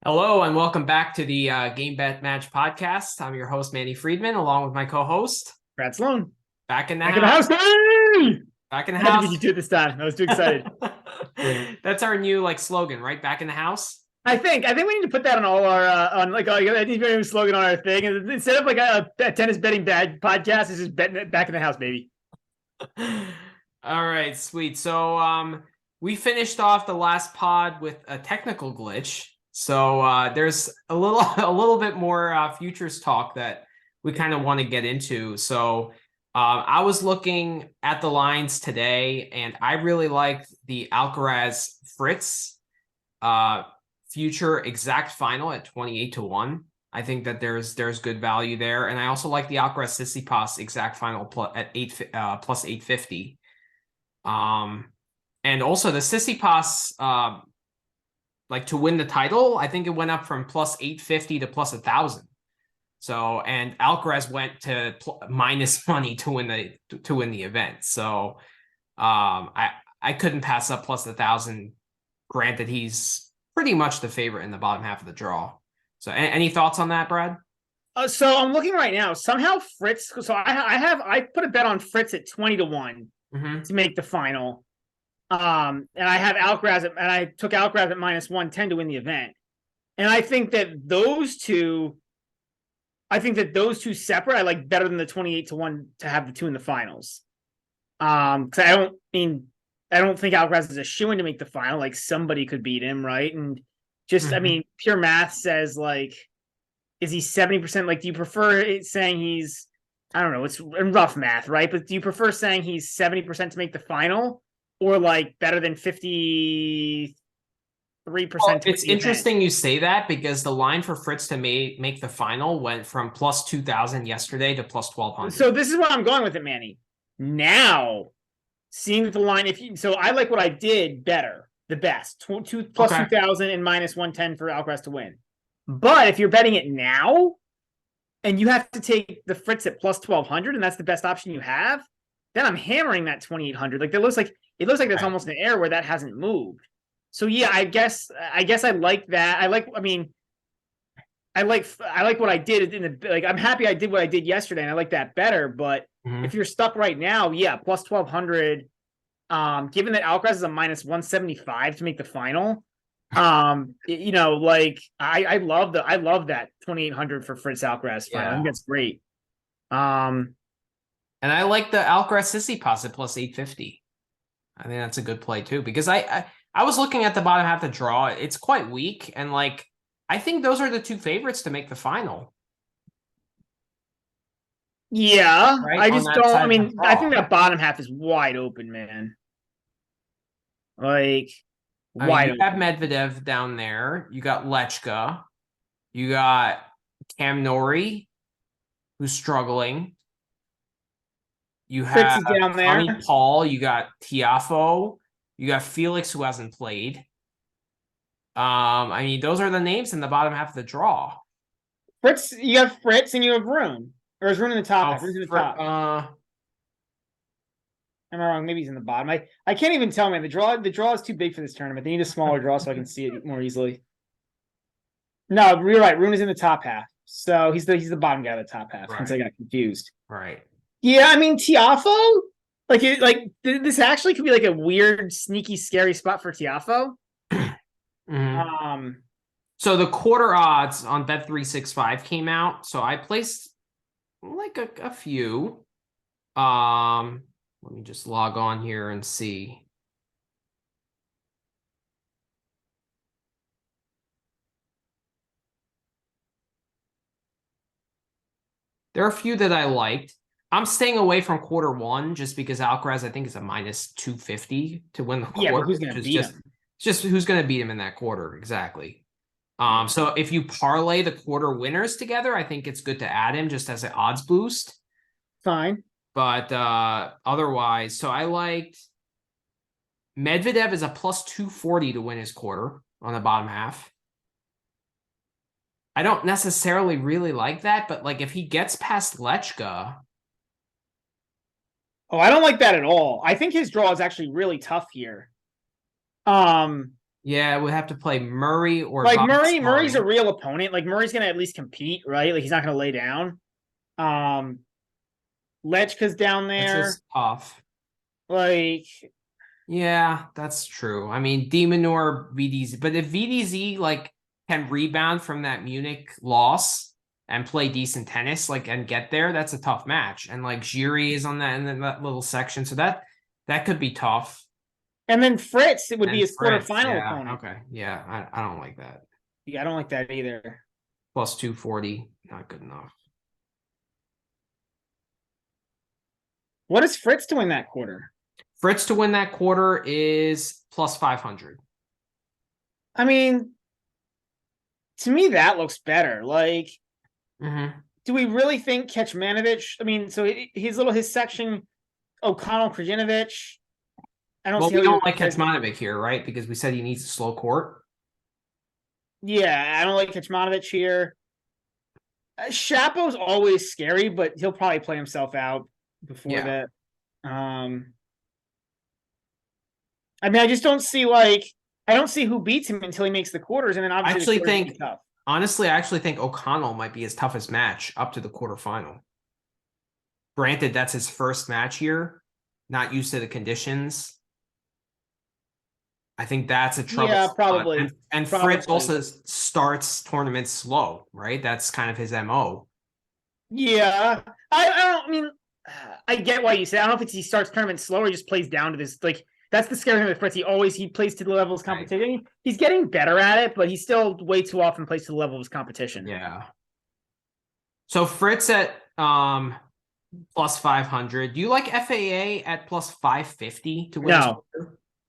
Hello and welcome back to the Game Bet Match podcast. I'm your host, Manny Friedman, along with my co-host. Brad Sloan. Back in the Back in the house. house. Hey! Back in the I had to house. beat you to it this time. I was too excited. That's our new slogan, right? Back in the house. I think we need to put that on all our I need a slogan on our thing. And instead of a tennis betting bad podcast, it's just betting back in the house, baby. All right, sweet. So we finished off the last pod with a technical glitch. So there's a little bit more futures talk that we kind of want to get into. So I was looking at the lines today, and I really liked the Alcaraz Fritz future exact final at 28-1. I think that there's good value there, and I also like the Alcaraz Tsitsipas exact final at plus 850. And also the Tsitsipas to win the title, I think it went up from plus 850 to plus 1,000. So, and Alcaraz went to minus money to win the event. So, I couldn't pass up plus 1,000. Granted, he's pretty much the favorite in the bottom half of the draw. So, any thoughts on that, Brad? So I'm looking right now. Somehow Fritz. So I put a bet on Fritz at 20-1 to make the final. And I have Alcaraz and I took Alcaraz at minus 110 to win the event. And I think that those two separate I like better than the 28-1 to have the two in the finals. Because I don't think Alcaraz is a shoo-in to make the final. Like somebody could beat him, right? And just pure math says is he 70%? Like, do you prefer it saying he's I don't know, it's rough math, right? But do you prefer saying he's 70% to make the final? Or better than 53%. It's interesting you say that because the line for Fritz to make the final went from plus 2,000 yesterday to plus 1,200. So this is where I'm going with it, Manny. Now, seeing the line, so I like what I did better, the best, plus 2,000 and minus 110 for Alcaraz to win. But if you're betting it now, and you have to take the Fritz at plus 1,200, and that's the best option you have, then I'm hammering that 2,800. It looks like that's almost an error where that hasn't moved. So yeah, I guess I like that. I like what I did in the I'm happy I did what I did yesterday, and I like that better. But if you're stuck right now, yeah, plus 1,200. Given that Alcaraz is a minus 175 to make the final, I love that 2,800 for Fritz Alcaraz final. I think that's great. And I like the Alcaraz Tsitsipas at plus 850. I think that's a good play too, because I was looking at the bottom half of the draw. It's quite weak, and I think those are the two favorites to make the final. Yeah, right? I just don't. I mean, I think that bottom half is wide open, man. Wide open. You have Medvedev down there. You got Lechka. You got Cam Norrie, who's struggling. You have down there. Tommy Paul. You got Tiafoe. You got Felix, who hasn't played. Those are the names in the bottom half of the draw. Fritz, you have Fritz and you have Rune. Or is Rune in the top? Rune's in the top. Am I wrong? Maybe he's in the bottom. I can't even tell, man. The draw is too big for this tournament. They need a smaller draw so I can see it more easily. No, you're right. Rune is in the top half. So he's the bottom guy of the top half, since I got confused. Right. Yeah, I mean Tiafoe, this actually could be a weird, sneaky, scary spot for Tiafoe. So the quarter odds on Bet365 came out. So I placed a few. Let me just log on here and see. There are a few that I liked. I'm staying away from quarter one just because Alcaraz, I think, is a minus 250 to win the quarter. Yeah, but who's going to beat him? Just who's going to beat him in that quarter, exactly. So if you parlay the quarter winners together, I think it's good to add him just as an odds boost. Fine. But otherwise, so I liked Medvedev is a plus 240 to win his quarter on the bottom half. I don't necessarily really like that, but if he gets past Lechka. Oh, I don't like that at all. I think his draw is actually really tough here. Yeah, we have to play Murray or Like Murray's a Batshuayi. real opponent. Like Murray's gonna at least compete, right? Like he's not gonna lay down. Lechka's down That's there. just tough. Like, Yeah, that's true. I mean, Demon or VDZ, but if VDZ like can rebound from that Munich loss and play decent tennis, like and get there, that's a tough match. And like Jiri is on that in that little section, so that could be tough. and then Fritz, it would be And his Fritz, quarterfinal yeah, opponent. okay, yeah, I don't like that. Yeah, I don't like that either. Plus 240, not good enough. What is Fritz to win that quarter? Fritz to win that quarter is plus 500. I mean, to me, that looks better. Like, do we really think Kecmanovic? I mean, so his section, O'Connell, Krajinovic. I don't Well, see we how don't like Kecmanovic here, right? Because we said he needs a slow court. Yeah, I don't like Kecmanovic here. Shapo's always scary, but he'll probably play himself out before that. I mean, I just don't see I don't see who beats him until he makes the quarters, and then obviously honestly, I actually think O'Connell might be his toughest match up to the quarterfinal. Granted, that's his first match here, not used to the conditions. I think that's a trouble. Yeah, probably. And Fritz also starts tournaments slow, right? That's kind of his MO. Yeah. I mean, I get why you say. I don't know if he starts tournaments slow or he just plays down to this. Like, that's the scary thing with Fritz. He plays to the level of his competition. Right. He's getting better at it, but he still way too often plays to the level of his competition. Yeah. So Fritz at plus 500. Do you like FAA at plus 550 to win?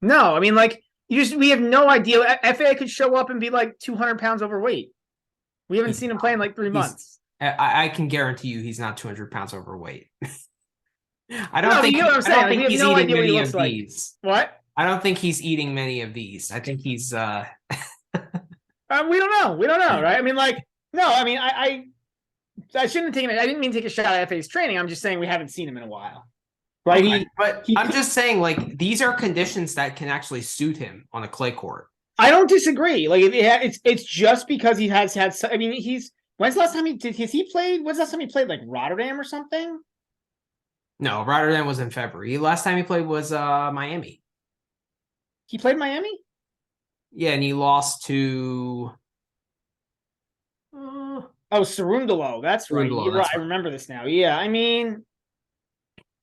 No. I mean, like, we have no idea. FAA could show up and be like 200 pounds overweight. We haven't seen him play in like 3 months. I can guarantee you he's not 200 pounds overweight. I don't think he's eating many of these. What? I don't think he's eating many of these. I think he's we don't know, right? I mean, like, no, I mean, I shouldn't have taken it. I didn't mean to take a shot at FA's training. I'm just saying we haven't seen him in a while. Right. Okay, but I'm just saying, like, these are conditions that can actually suit him on a clay court. I don't disagree. Like, it's just because he has had. I mean, when's the last time he played? When's the last time he played, like, Rotterdam or something? No, Rotterdam was in February. Last time he played was Miami. He played Miami? Yeah, and he lost to Cerundolo. That's right. You're right. I remember this now. Yeah, I mean,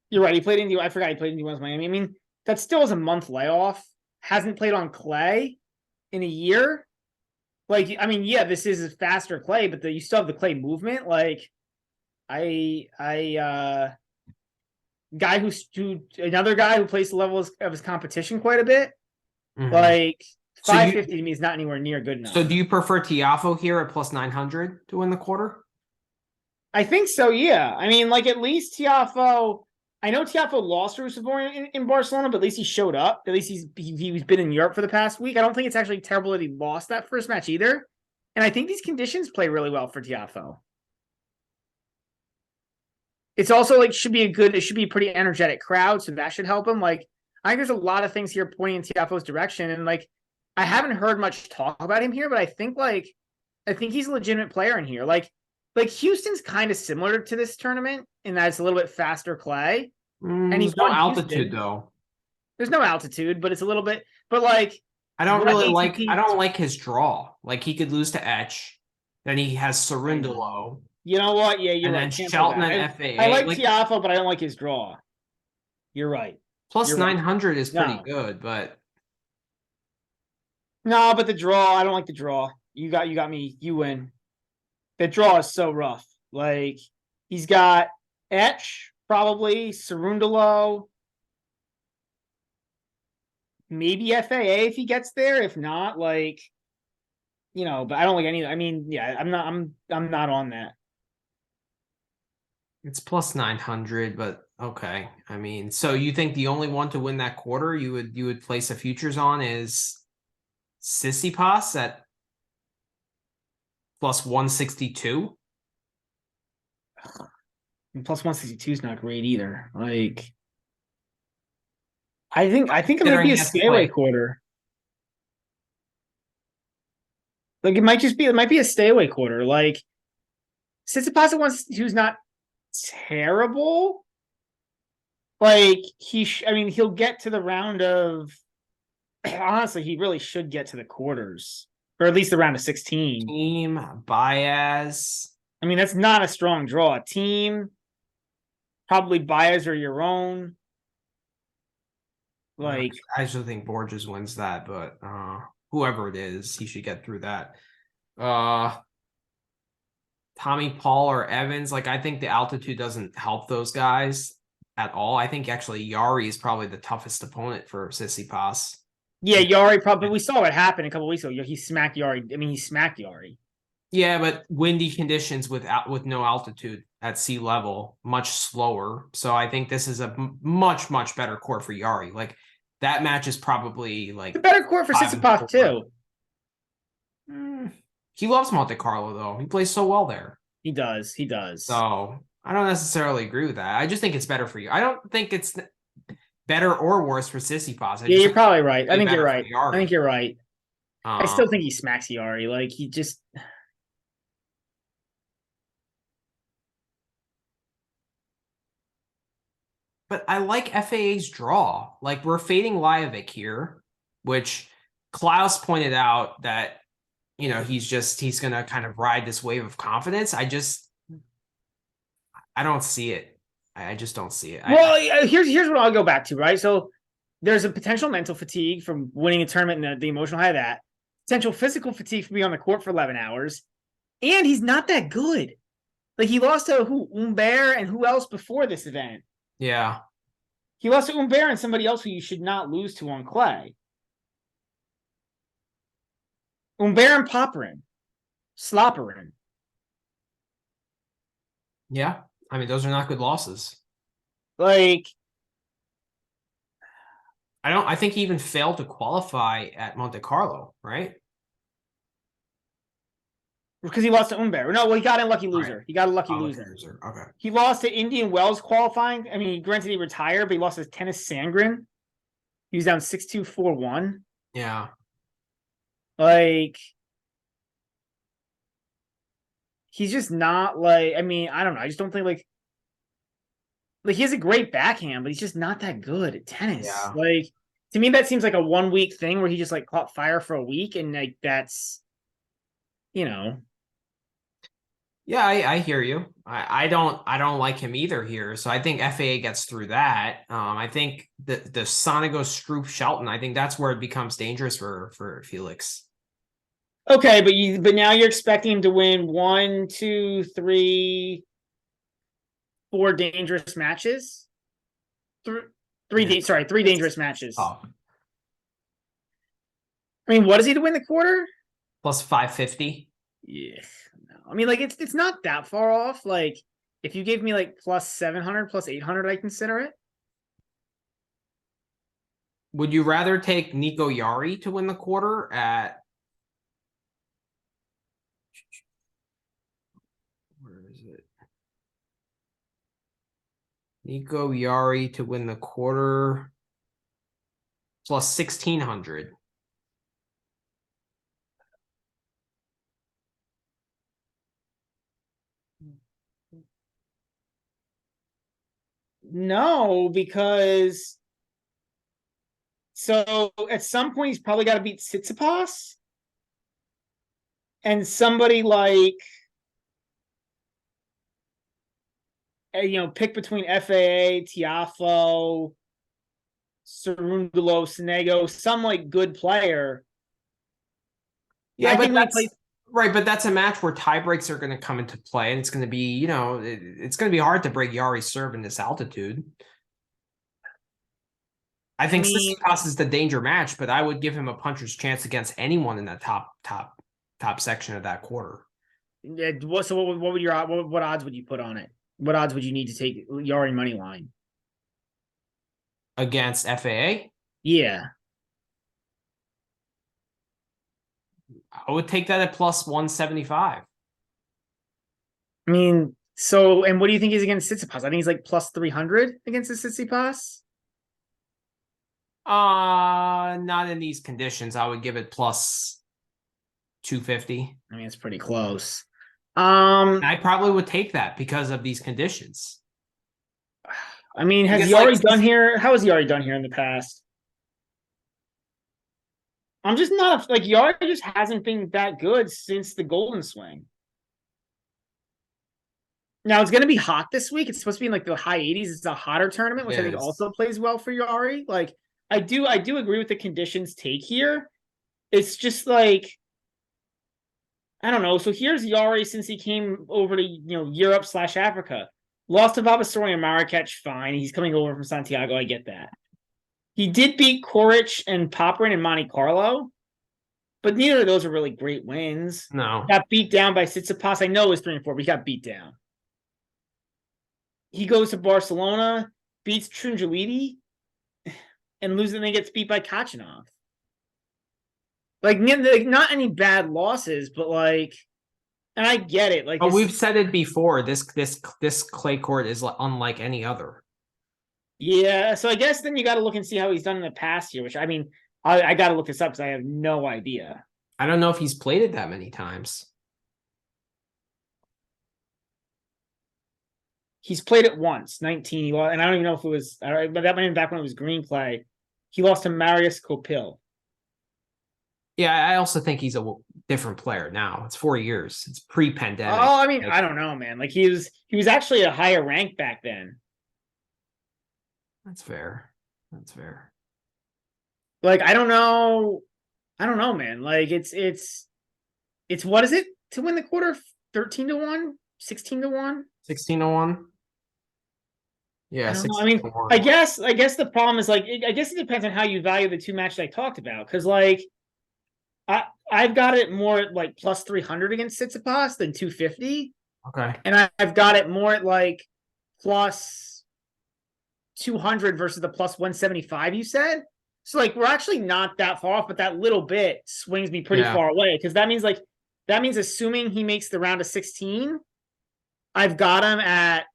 you're right. He played Indy. I forgot he played Indy West Miami. I mean, that still is a month layoff. Hasn't played on clay in a year. Like, I mean, yeah, this is a faster clay, but you still have the clay movement. Like, another guy who plays the level of his competition quite a bit. Mm-hmm. Like, 550 to me is not anywhere near good enough. So do you prefer Tiafoe here at plus 900 to win the quarter? I think so, yeah. I mean, like, at least Tiafoe, I know Tiafoe lost to Rusavorn in Barcelona, but at least he showed up. At least he's been in Europe for the past week. I don't think it's actually terrible that he lost that first match either. And I think these conditions play really well for Tiafoe. It's also like it should be a pretty energetic crowd, so that should help him. Like, I think there's a lot of things here pointing in Tiafoe's direction, and like I haven't heard much talk about him here, but I think he's a legitimate player in here. Like Houston's kind of similar to this tournament in that it's a little bit faster clay. And he's no altitude though. There's no altitude, but it's a little bit. But like, I don't like his draw. Like, he could lose to Etch, then he has Cerundolo. You know what? Yeah, you're right. And then Shelton and FAA. I like Tiafoe, but I don't like his draw. You're right. Plus 900 is pretty good, but no, but the draw, I don't like the draw. You got me. You win. The draw is so rough. Like, he's got Etch, probably Cerundolo, maybe FAA if he gets there. If not, like, but I don't like any. I mean, yeah, I'm not on that. It's plus 900, but okay. I mean, so you think the only one to win that quarter you would place a futures on is Tsitsipas at plus 162? Plus 162 is not great either. Like, I think it might be a scaleway quarter. Like it might be a stay away quarter. Like Tsitsipas who's not terrible. Like I mean, he'll get to the round of. Honestly, he really should get to the quarters, or at least the round of 16. Team, Baez. I mean, that's not a strong draw. Team, probably Baez or your own. Like, I still think Borges wins that, but whoever it is, he should get through that. Tommy Paul or Evans, like I think the altitude doesn't help those guys at all. I think actually Yari is probably the toughest opponent for Tsitsipas. yeah, Yari probably. We saw what happened a couple weeks ago. He smacked Yari. I mean, he smacked Yari. Yeah, but windy conditions with no altitude at sea level, much slower. So I think this is a much better court for Yari. Like that match is probably like the better court for Tsitsipas too. He loves Monte Carlo though. He plays so well there. He does. He does. So I don't necessarily agree with that. I just think it's better for you. I don't think it's better or worse for Tsitsipas. Yeah, you're probably right. I think you're right. I think you're right. I still think he smacks Yari. Like he just. But I like FAA's draw. Like we're fading Lajovic here, which Klaus pointed out that he's gonna kind of ride this wave of confidence. I don't see it. I just don't see it. Well, here's what I'll go back to, right? So there's a potential mental fatigue from winning a tournament and the emotional high of that. Potential physical fatigue from being on the court for 11 hours. And he's not that good. Like he lost to Humbert and who else before this event? Yeah. He lost to Humbert and somebody else who you should not lose to on clay. Humbert and Popperin. Slopperin. Yeah. I mean, those are not good losses. Like, I think he even failed to qualify at Monte Carlo, right? Because he lost to Humbert. No, well, he got a lucky loser. Right. He got a lucky loser. Okay. He lost to Indian Wells qualifying. I mean, granted, he retired, but he lost to Tennis Sandgren. He was down 6-2, 4-1. Yeah. Like, he's just not like, I mean, I don't know. I just don't think like he has a great backhand, but he's just not that good at tennis. Yeah. Like, to me, that seems like a 1 week thing where he just like caught fire for a week. And like, that's, Yeah, I hear you. I don't like him either here. So I think FAA gets through that. I think the Sonego Stroop Shelton, I think that's where it becomes dangerous for Felix. Okay, but now you're expecting him to win 1, 2, 3, 4 dangerous matches. Three dangerous matches. Oh. I mean, what is he to win the quarter? Plus 550. Yeah. I mean, like it's not that far off. Like if you gave me like plus 700, plus 800, I consider it. Would you rather take Nico Yari to win the quarter at? Where is it? Nico Yari to win the quarter plus 1600. No, because so at some point he's probably got to beat Tsitsipas and somebody like pick between FAA, Tiafoe, Cerundolo, Sonego, some like good player. Yeah, but that's right. But that's a match where tie breaks are going to come into play, and it's going to be, it's going to be hard to break Yari's serve in this altitude. I think Tsitsipas is the danger match, but I would give him a puncher's chance against anyone in that top section of that quarter. So what would what odds would you put on it? What odds would you need to take Yari money line against FAA? Yeah, I would take that at plus 175. I mean, and what do you think he's against Tsitsipas? I think he's like plus 300 against the Tsitsipas. Not in these conditions. I would give it plus 250. I mean, it's pretty close. I probably would take that because of these conditions. I mean, has Because, he already like, done here? How has he already done here in the past? I'm just not like Yari just hasn't been that good since the Golden Swing. Now it's going to be hot this week. It's supposed to be in like the high 80s. It's a hotter tournament, which I think also plays well for Yari. Like I do agree with the conditions take here. It's just like I don't know. So here's Yari since he came over to Europe / Africa. Lost to Vavasori and Marrakech, fine. He's coming over from Santiago. I get that. He did beat Coric and Popperin in Monte Carlo, but neither of those are really great wins. No. Got beat down by Tsitsipas. I know it was 3 and 4, but he got beat down. He goes to Barcelona, beats Trungeliti, and loses, and then gets beat by Kachanov. Like, not any bad losses, but like, and I get it. Like, but we've said it before. This clay court is unlike any other. Yeah, so I guess then you got to look and see how he's done in the past year. Which I mean, I got to look this up because I have no idea. I don't know if he's played it that many times. He's played it once, 19. And I don't even know if it was, but that might have been back when it was green clay. He lost to Marius Copil. Yeah, I also think he's a different player now. It's 4 years. It's pre-pandemic. Oh, I mean, I don't know, man. Like he was actually a higher rank back then. That's fair. That's fair. Like I don't know, man. Like it's what is it to win the quarter? 13-1, 16-1, 16-1. Yeah, I mean, I guess the problem is like I guess it depends on how you value the two matches I talked about. Because like I've got it more at like plus 300 against Tsitsipas than 250. Okay. And I've got it more at like plus 200 versus the plus 175 you said. So like we're actually not that far off, but that little bit swings me pretty far away because that means assuming he makes the round of 16, I've got him at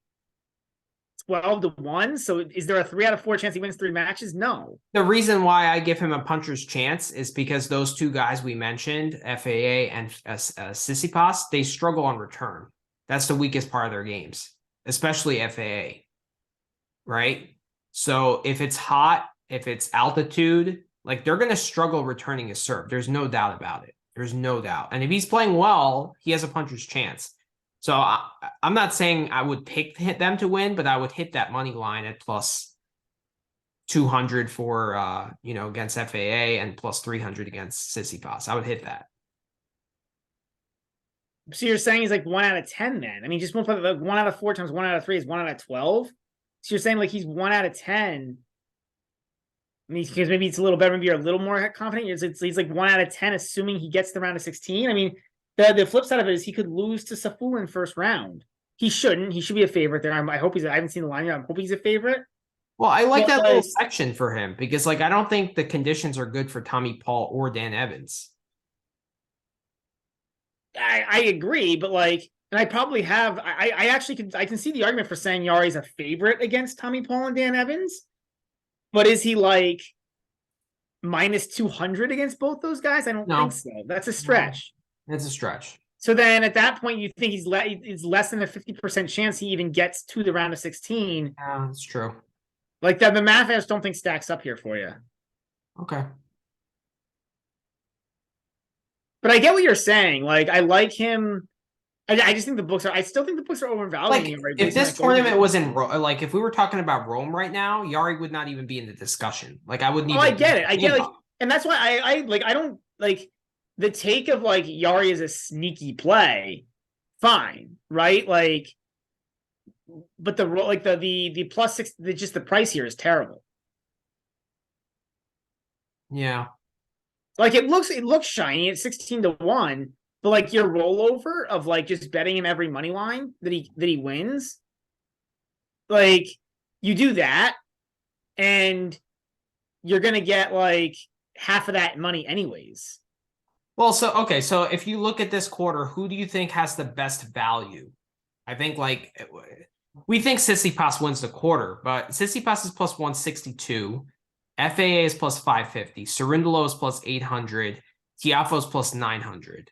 12-1. So is there a 3 out of 4 chance he wins 3 matches? No. The reason why I give him a puncher's chance is because those two guys we mentioned, FAA and Tsitsipas, they struggle on return. That's the weakest part of their games, especially FAA. Right? So if it's hot, if it's altitude, like they're going to struggle returning his serve. There's no doubt about it. There's no doubt. And if he's playing well, he has a puncher's chance. So I'm not saying I would pick them to win, but I would hit that money line at plus 200 for, against FAA and plus 300 against Tsitsipas. I would hit that. So you're saying he's like 1 out of 10 then? I mean, just multiply like 1 out of 4 times 1 out of 3 is 1 out of 12. So you're saying like he's 1 out of 10. I mean, because maybe it's a little better. Maybe you're a little more confident. He's like 1 out of 10, assuming he gets the round of 16. I mean, the flip side of it is he could lose to Saful in first round. He shouldn't. He should be a favorite there. I hope I haven't seen the line yet. I'm hoping he's a favorite. Well, I like that little section for him because, like, I don't think the conditions are good for Tommy Paul or Dan Evans. I agree, but like, and I probably have. I actually can see the argument for saying Yari's a favorite against Tommy Paul and Dan Evans. But is he like minus 200 against both those guys? I don't think so. That's a stretch. It's a stretch. So then at that point, you think he's less than a 50% chance he even gets to the round of 16. Yeah, that's true. Like the math I just don't think stacks up here for you. Okay. But I get what you're saying. Like I like him. I just think I still think the books are overvaluing him. Right? If this tournament was in like if we were talking about Rome right now, Yari would not even be in the discussion. Like I wouldn't even. I get it. I get like, and that's why I don't like the take of like Yari is a sneaky play. Fine, right? Like, but the plus 6, just the price here is terrible. Yeah. Like it looks shiny at 16-1. But like your rollover of like just betting him every money line that he wins, like you do that, and you're gonna get like half of that money anyways. Well, so if you look at this quarter, who do you think has the best value? I think like we think Tsitsipas wins the quarter, but Tsitsipas is plus 162, FAA is plus 550, Cerundolo is plus 800. Tiafoe's plus 900.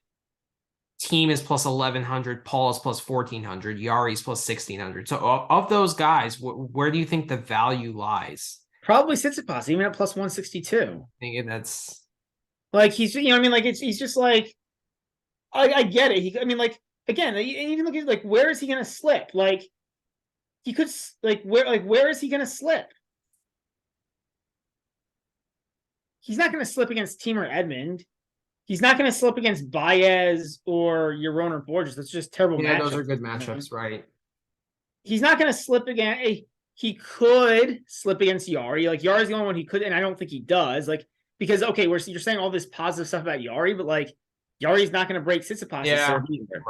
Team is plus 1100. Paul is plus 1400. Yari's plus 1600. So of those guys, where do you think the value lies? Probably Tsitsipas, even at plus 162. Thinking that's like he's, you know, I mean, like he's just like, I get it. I mean, like again, even look at like where is he gonna slip? Like he could where is he gonna slip? He's not gonna slip against Team or Edmund. He's not going to slip against Baez or Yaron or Borges. That's just terrible matchups. Yeah, those are good matchups, right? He's not going to slip again. He could slip against Yari. Like Yari's the only one he could, and I don't think he does. Like because okay, you're saying all this positive stuff about Yari, but like Yari's not going to break Tsitsipas' serve either.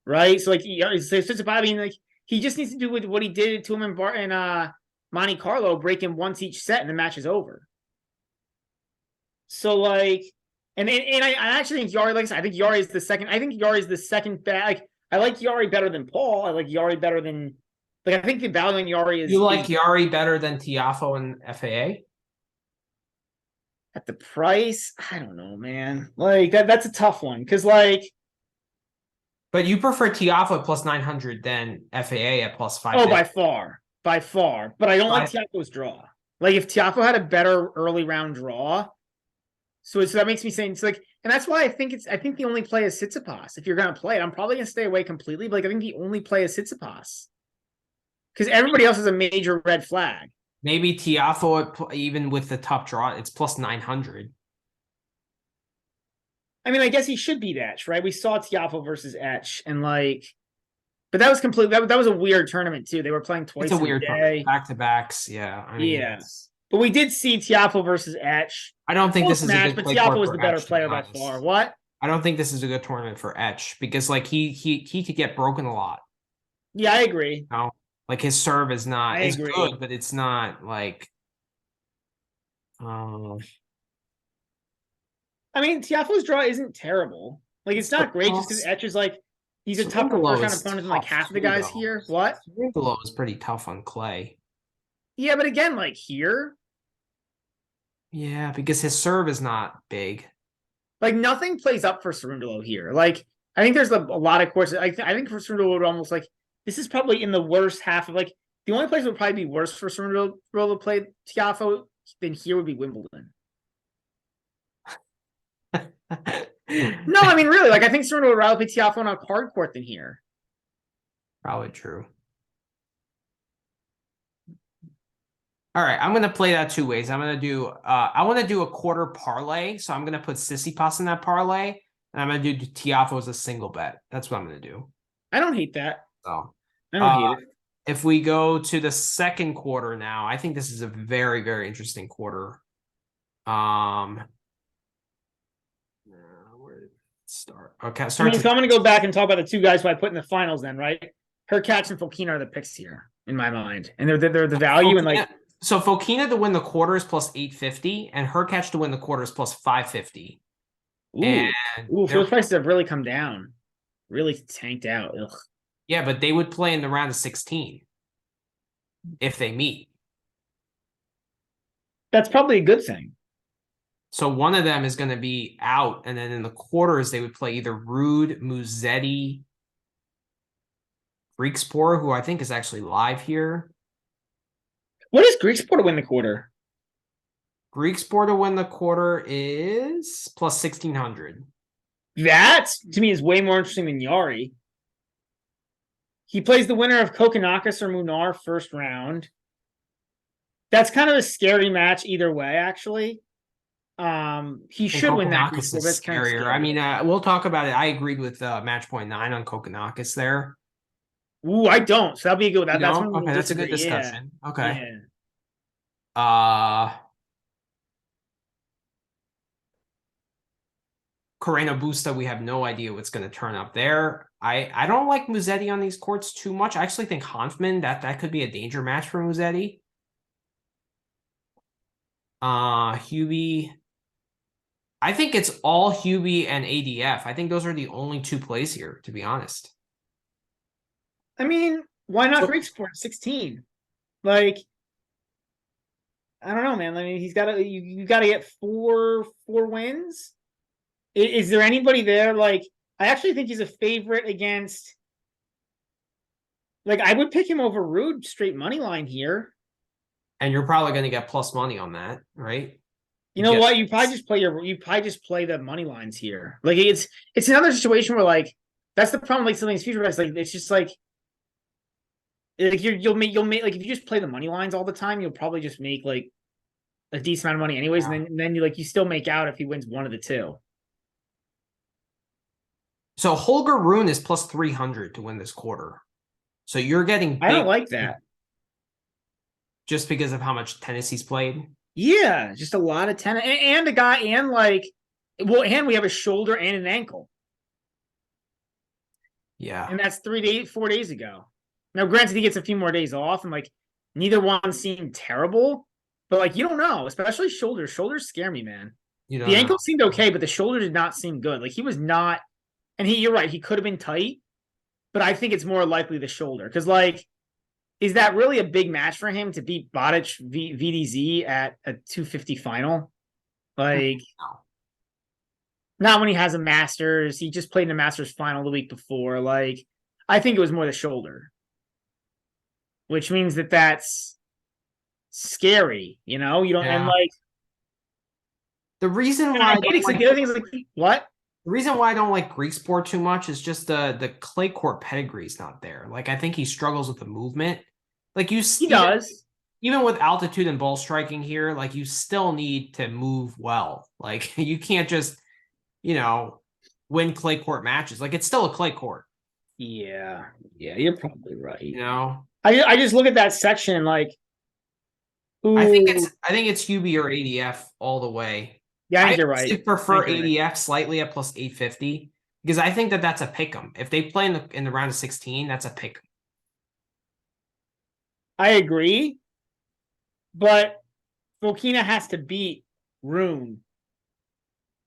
Right. So like Tsitsipas, I mean, like he just needs to do with what he did to him in Monte Carlo, break him once each set, and the match is over. So like. And I actually think Yari, like I said, I think Yari is the second. I think Yari is the second best. Like I like Yari better than Paul. I like Yari better than. Like I think the value in Yari is. You like Yari better than Tiafoe and FAA? At the price, I don't know, man. Like that's a tough one because like. But you prefer Tiafoe plus 900 than FAA at plus 5. Oh, by far. But I don't like Tiafoe's draw. Like if Tiafoe had a better early round draw. So that makes me saying it's like, and that's why I think the only play is Tsitsipas. If you're gonna play it, I'm probably gonna stay away completely. But like I think the only play is Tsitsipas because everybody else is a major red flag. Maybe Tiafoe, even with the top draw, it's plus 900. I mean, I guess he should beat Etch, right? We saw Tiafoe versus Etch, and like, but that was completely that was a weird tournament too. They were playing twice. It's a weird day, back to backs. Yeah, I mean, yeah. But we did see Tiafoe versus Etch. I don't think this is a good but Tiafoe was the better player by far. What? I don't think this is a good tournament for Etch because like he could get broken a lot. Yeah, I agree. You know? Like his serve is not it's good, but it's not like I mean, Tiafoe's draw isn't terrible. Like it's not great just because Etch is like he's a tougher first round opponent than like half the guys here. What? Swindlow is pretty tough on clay. Yeah, but again, like here. Yeah, because his serve is not big. Like nothing plays up for Cerundolo here. Like I think there's a lot of courses. I think for Cerundolo would almost like this is probably in the worst half of like the only place would probably be worse for Cerundolo to play Tiafoe than here would be Wimbledon. No, I mean really, like I think Cerundolo would rather play Tiafoe on a hard court than here. Probably true. All right, I'm gonna play that two ways. I'm gonna do I want to do a quarter parlay, so I'm gonna put Tsitsipas in that parlay, and I'm gonna do Tiafoe as a single bet. That's what I'm gonna do. I don't hate that. So I don't hate it. If we go to the second quarter now, I think this is a very, very interesting quarter. Where did it start? Okay, so I'm gonna go back and talk about the two guys who I put in the finals then, right? Hurkacz and Fokina are the picks here in my mind. And they're the value and like so Fokina to win the quarter is plus 850, and Hurkacz to win the quarter is plus 550. Ooh, those prices have really come down, really tanked out. Ugh. Yeah, but they would play in the round of 16 if they meet. That's probably a good thing. So one of them is going to be out, and then in the quarters they would play either Rude, Musetti, Griekspoor, who I think is actually live here. What is Griekspoor to win the quarter? Griekspoor to win the quarter is plus 1,600. That, to me, is way more interesting than Yari. He plays the winner of Kokkinakis or Munar first round. That's kind of a scary match either way, actually. He should win that. Kokkinakis is scarier. I mean, we'll talk about it. I agreed with match point 9 on Kokkinakis there. Ooh, I don't. So that'll be a good. That's one okay. That's a good discussion. Yeah. Okay. Yeah. Carreno Busta, we have no idea what's going to turn up there. I don't like Musetti on these courts too much. I actually think Hanfman, that could be a danger match for Musetti. Hubie. I think it's all Hubie and ADF. I think those are the only two plays here, to be honest. I mean, why not Griekspoor 16? Like, I don't know, man. I mean, he's got to you got to get four wins. Is there anybody there? Like, I actually think he's a favorite against. Like, I would pick him over Rude straight money line here. And you're probably going to get plus money on that, right? You know what? You probably just play the money lines here. Like, it's another situation where like that's the problem. Like some of these future bets, like it's just like you'll make like if you just play the money lines all the time, you'll probably just make like a decent amount of money anyways, and then you still make out if he wins one of the two. So Holger Rune is plus 300 to win this quarter. So you're getting I don't like that. Just because of how much tennis he's played. Yeah, just a lot of tennis and a guy and like and we have a shoulder and an ankle. Yeah. And that's 4 days ago. Now, granted, he gets a few more days off, and like neither one seemed terrible, but like you don't know, especially shoulders. Shoulders scare me, man. The ankle seemed okay, but the shoulder did not seem good. Like he was not, and you're right, he could have been tight, but I think it's more likely the shoulder. Because like, is that really a big match for him to beat Bodic VDZ at a 250 final? Like, no. Not when he has a Masters. He just played in a Masters final the week before. Like, I think it was more the shoulder, which means that's scary. You know, you don't and like the reason why the other thing is like what? The reason why I don't like Greek sport too much is just the clay court pedigree is not there. Like I think he struggles with the movement. Like he does. Even with altitude and ball striking here, like you still need to move well. Like you can't just, win clay court matches. Like it's still a clay court. Yeah, you're probably right. I just look at that section and like, ooh. I think it's Hubie or ADF all the way. Yeah, I think you're right. I prefer ADF slightly at plus 850 because I think that's a pick 'em. If they play in the round of 16, that's a pick 'em. I agree, but Fokina has to beat Rune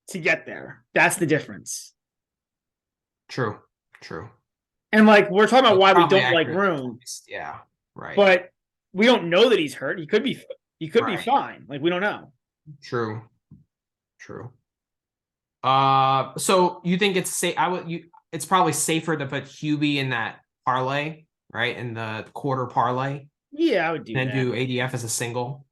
to get there. That's the difference. True. And like we're talking about why we don't like Rune. Yeah, right. But we don't know that he's hurt. He could be fine. Like we don't know. True. So you think it's safe? It's probably safer to put Hubie in that parlay, right? In the quarter parlay. Yeah, I would do that. And do ADF as a single.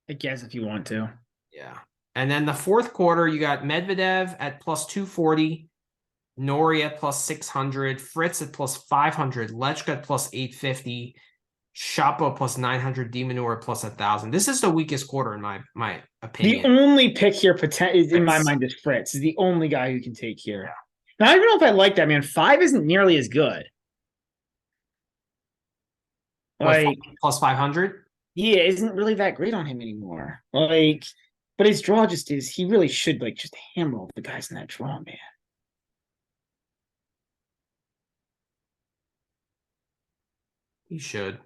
I guess if you want to. Yeah. And then the fourth quarter, you got Medvedev at plus 240, Nori at plus 600, Fritz at plus 500, Lechka at plus 850, Shapo plus 900, Demonor plus 1,000. This is the weakest quarter in my opinion. The only pick here in my mind is Fritz. Is the only guy who can take here. Yeah. Now I don't know if I like that, man. 5 isn't nearly as good. Like plus 500? Yeah, isn't really that great on him anymore. Like, but his draw just is. He really should like just hammer all the guys in that draw, man. He should.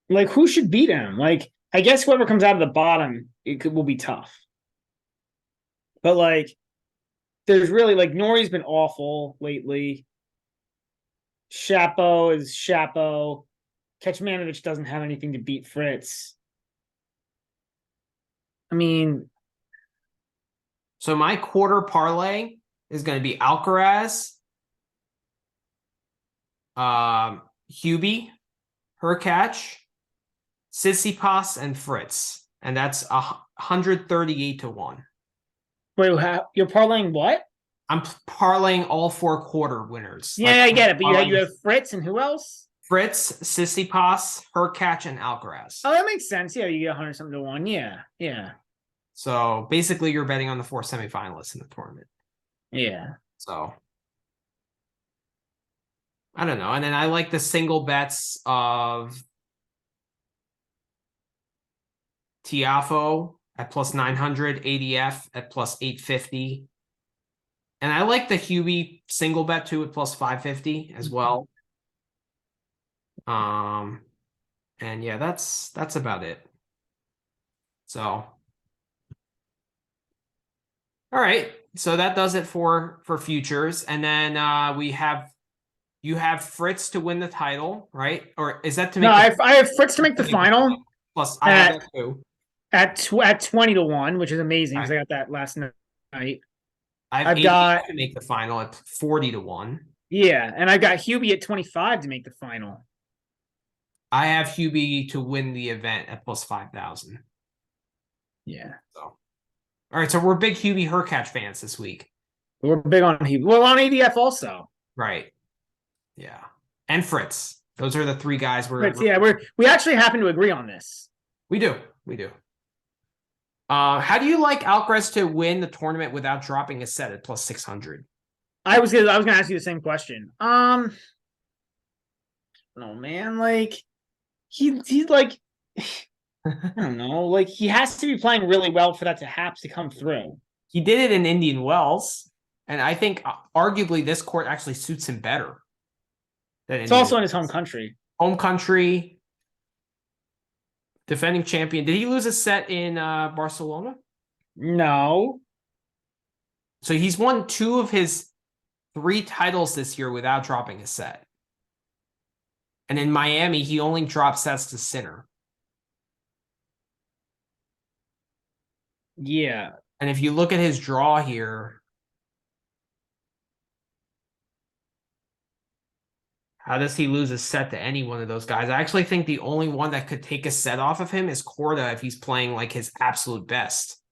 Like, who should beat him? Like, I guess whoever comes out of the bottom, will be tough. But like, there's really like Nori's been awful lately. Shapo is Shapo. Kecmanovic doesn't have anything to beat Fritz. I mean, so my quarter parlay is going to be Alcaraz, Hubie, Hurkacz, Tsitsipas, and Fritz, and that's 138 to 1. Wait, you're parlaying what? I'm parlaying all 4 quarter winners. Yeah, I get it. But you have Fritz and who else? Fritz, Tsitsipas, Hurkacz, and Alcaraz. Oh, that makes sense. Yeah, you get 100 something to 1. Yeah. So basically, you're betting on the 4 semifinalists in the tournament. Yeah. So I don't know. And then I like the single bets of Tiafoe at plus 900, ADF at plus 850. And I like the Hubie single bet too at plus 550 as well. And yeah, that's about it. So all right. So that does it for futures. And then you have Fritz to win the title, right? Or is that to make I have Fritz to make the final. Plus I have that too. At 20 to 1, which is amazing because I got that last night. I've got to make the final at 40-1. Yeah, and I've got Hubie at 25 to make the final. I have Hubie to win the event at plus 5,000. Yeah. So, all right. So we're big Hubie Hurkacz fans this week. We're big on Hubie. Well, on ADF also. Right. Yeah. And Fritz. Those are the three guys we actually happen to agree on this. We do. How do you like Alcaraz to win the tournament without dropping a set at plus 600? I was gonna ask you the same question. No man, like he's like I don't know, like he has to be playing really well for that to have to come through. He did it in Indian Wells, and I think arguably this court actually suits him better. It's also in his home country. Home country. Defending champion. Did he lose a set in Barcelona? No. So he's won 2 of his 3 titles this year without dropping a set. And in Miami, he only dropped sets to Sinner. Yeah. And if you look at his draw here, how does he lose a set to any one of those guys? I actually think the only one that could take a set off of him is Korda if he's playing like his absolute best.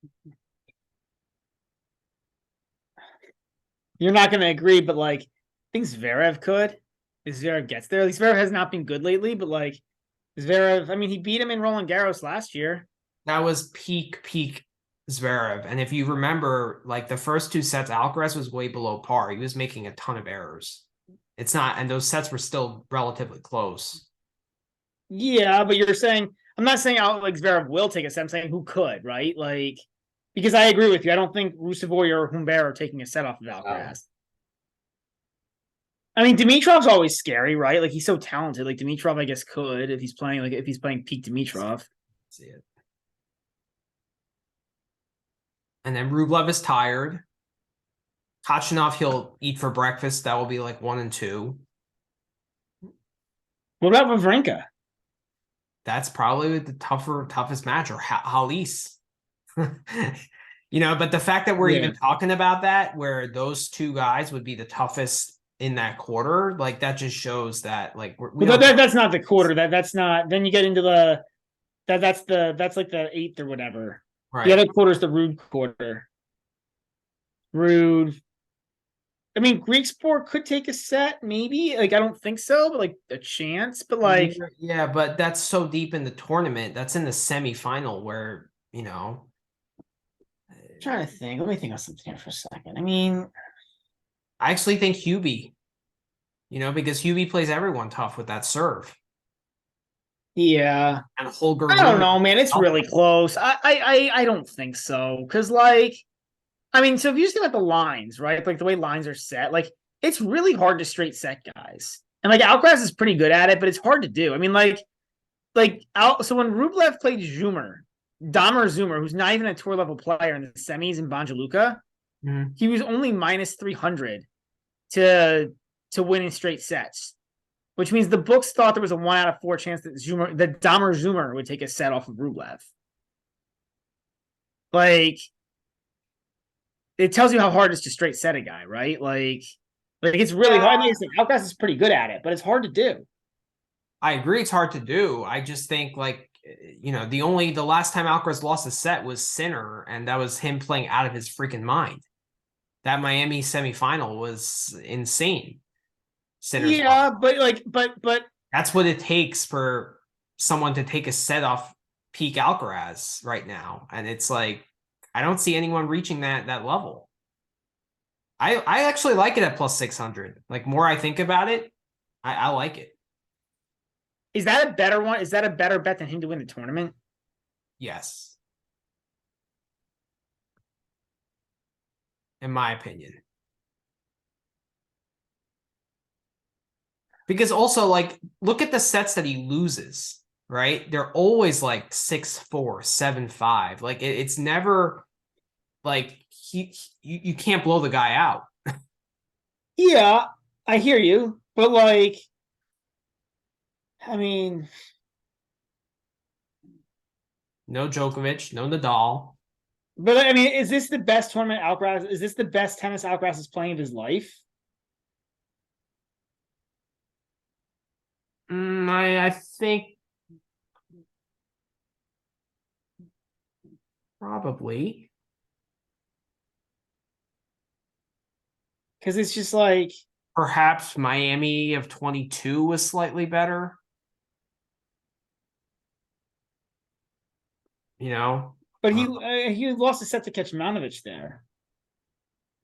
You're not going to agree, but like, I think Zverev could. If Zverev gets there. At least Zverev has not been good lately, but like, Zverev, I mean, he beat him in Roland Garros last year. That was peak Zverev. And if you remember, like the first 2 sets, Alcaraz was way below par. He was making a ton of errors. It's not, and those sets were still relatively close. Yeah, but you're saying, I'm not saying like Zverev will take a set. I'm saying who could, right? Like, because I agree with you. I don't think Rusevoy or Humbert are taking a set off of Alcaraz. I mean, Dimitrov's always scary, right? Like he's so talented. Like Dimitrov, I guess, could if he's playing peak Dimitrov. See it. And then Rublev is tired. Kachanov, he'll eat for breakfast. That will be like 1 and 2. What about Wawrinka? That's probably the toughest match, or Halis. But the fact that we're even talking about that, where those 2 guys would be the toughest in that quarter, like that just shows that like that's not the quarter. That's not. Then you get into that's like the 8th or whatever. Right. The other quarter is the Rude quarter. Rude. I mean, Greek Sport could take a set, maybe. Like, I don't think so, but like a chance. But like, yeah, but that's so deep in the tournament. That's in the semifinal where I'm trying to think. Let me think of something here for a second. I mean, I actually think Hubie. Because Hubie plays everyone tough with that serve. Yeah. And Holger. I don't know, man. It's really close. I don't think so. Because like, I mean, so if you just think about the lines, right? Like the way lines are set, like it's really hard to straight set guys. And like Alcaraz is pretty good at it, but it's hard to do. I mean, so when Rublev played Damer Zoomer, who's not even a tour level player in the semis in Banja Luka, he was only minus 300 to win in straight sets, which means the books thought there was a 1 out of 4 chance that Damer Zoomer would take a set off of Rublev. Like, it tells you how hard it is to straight set a guy, right? Like it's really hard. I mean, Alcaraz is pretty good at it, but it's hard to do. I agree, it's hard to do. I just think the last time Alcaraz lost a set was Sinner, and that was him playing out of his freaking mind. That Miami semifinal was insane. Sinner's but that's what it takes for someone to take a set off peak Alcaraz right now, and it's like, I don't see anyone reaching that level. I actually like it at plus 600. Like, more I think about it, I like it. Is that a better one? Is that a better bet than him to win the tournament? Yes. In my opinion. Because also, like, look at the sets that he loses. Right? They're always like 6-4, 7-5. Like it's never like you can't blow the guy out. Yeah, I hear you, but like, I mean, no Djokovic, no Nadal. But I mean, is this the best tournament Alcaraz? Is this the best tennis Alcaraz is playing of his life? I think probably. Because it's just like Perhaps Miami of 22 was slightly better. You know, but he lost a set to Kecmanovic there.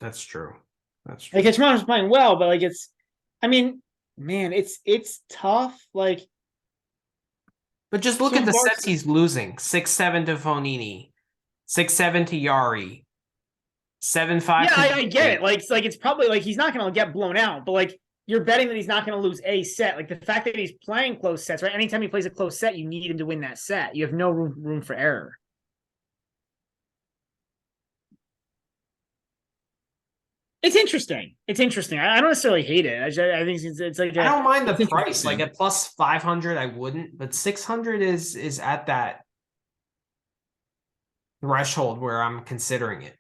that's true. That's Like true. Kecmanovic's playing well, but like I mean, man, it's tough. Like But just look so at the March, sets he's losing. 6-7 to Fonini, 6-7 to Yari, 7-5 yeah, to I get it. Djokovic. Like it's probably like he's not going to get blown out, but like you're betting that he's not going to lose a set. Like the fact that he's playing close sets, right? Anytime he plays a close set, you need him to win that set. You have no room for error. It's interesting. It's interesting. I don't necessarily hate it. I think it's like I don't mind the it's price. Like interesting. at plus 500, I wouldn't, but 600 is at that threshold where I'm considering it.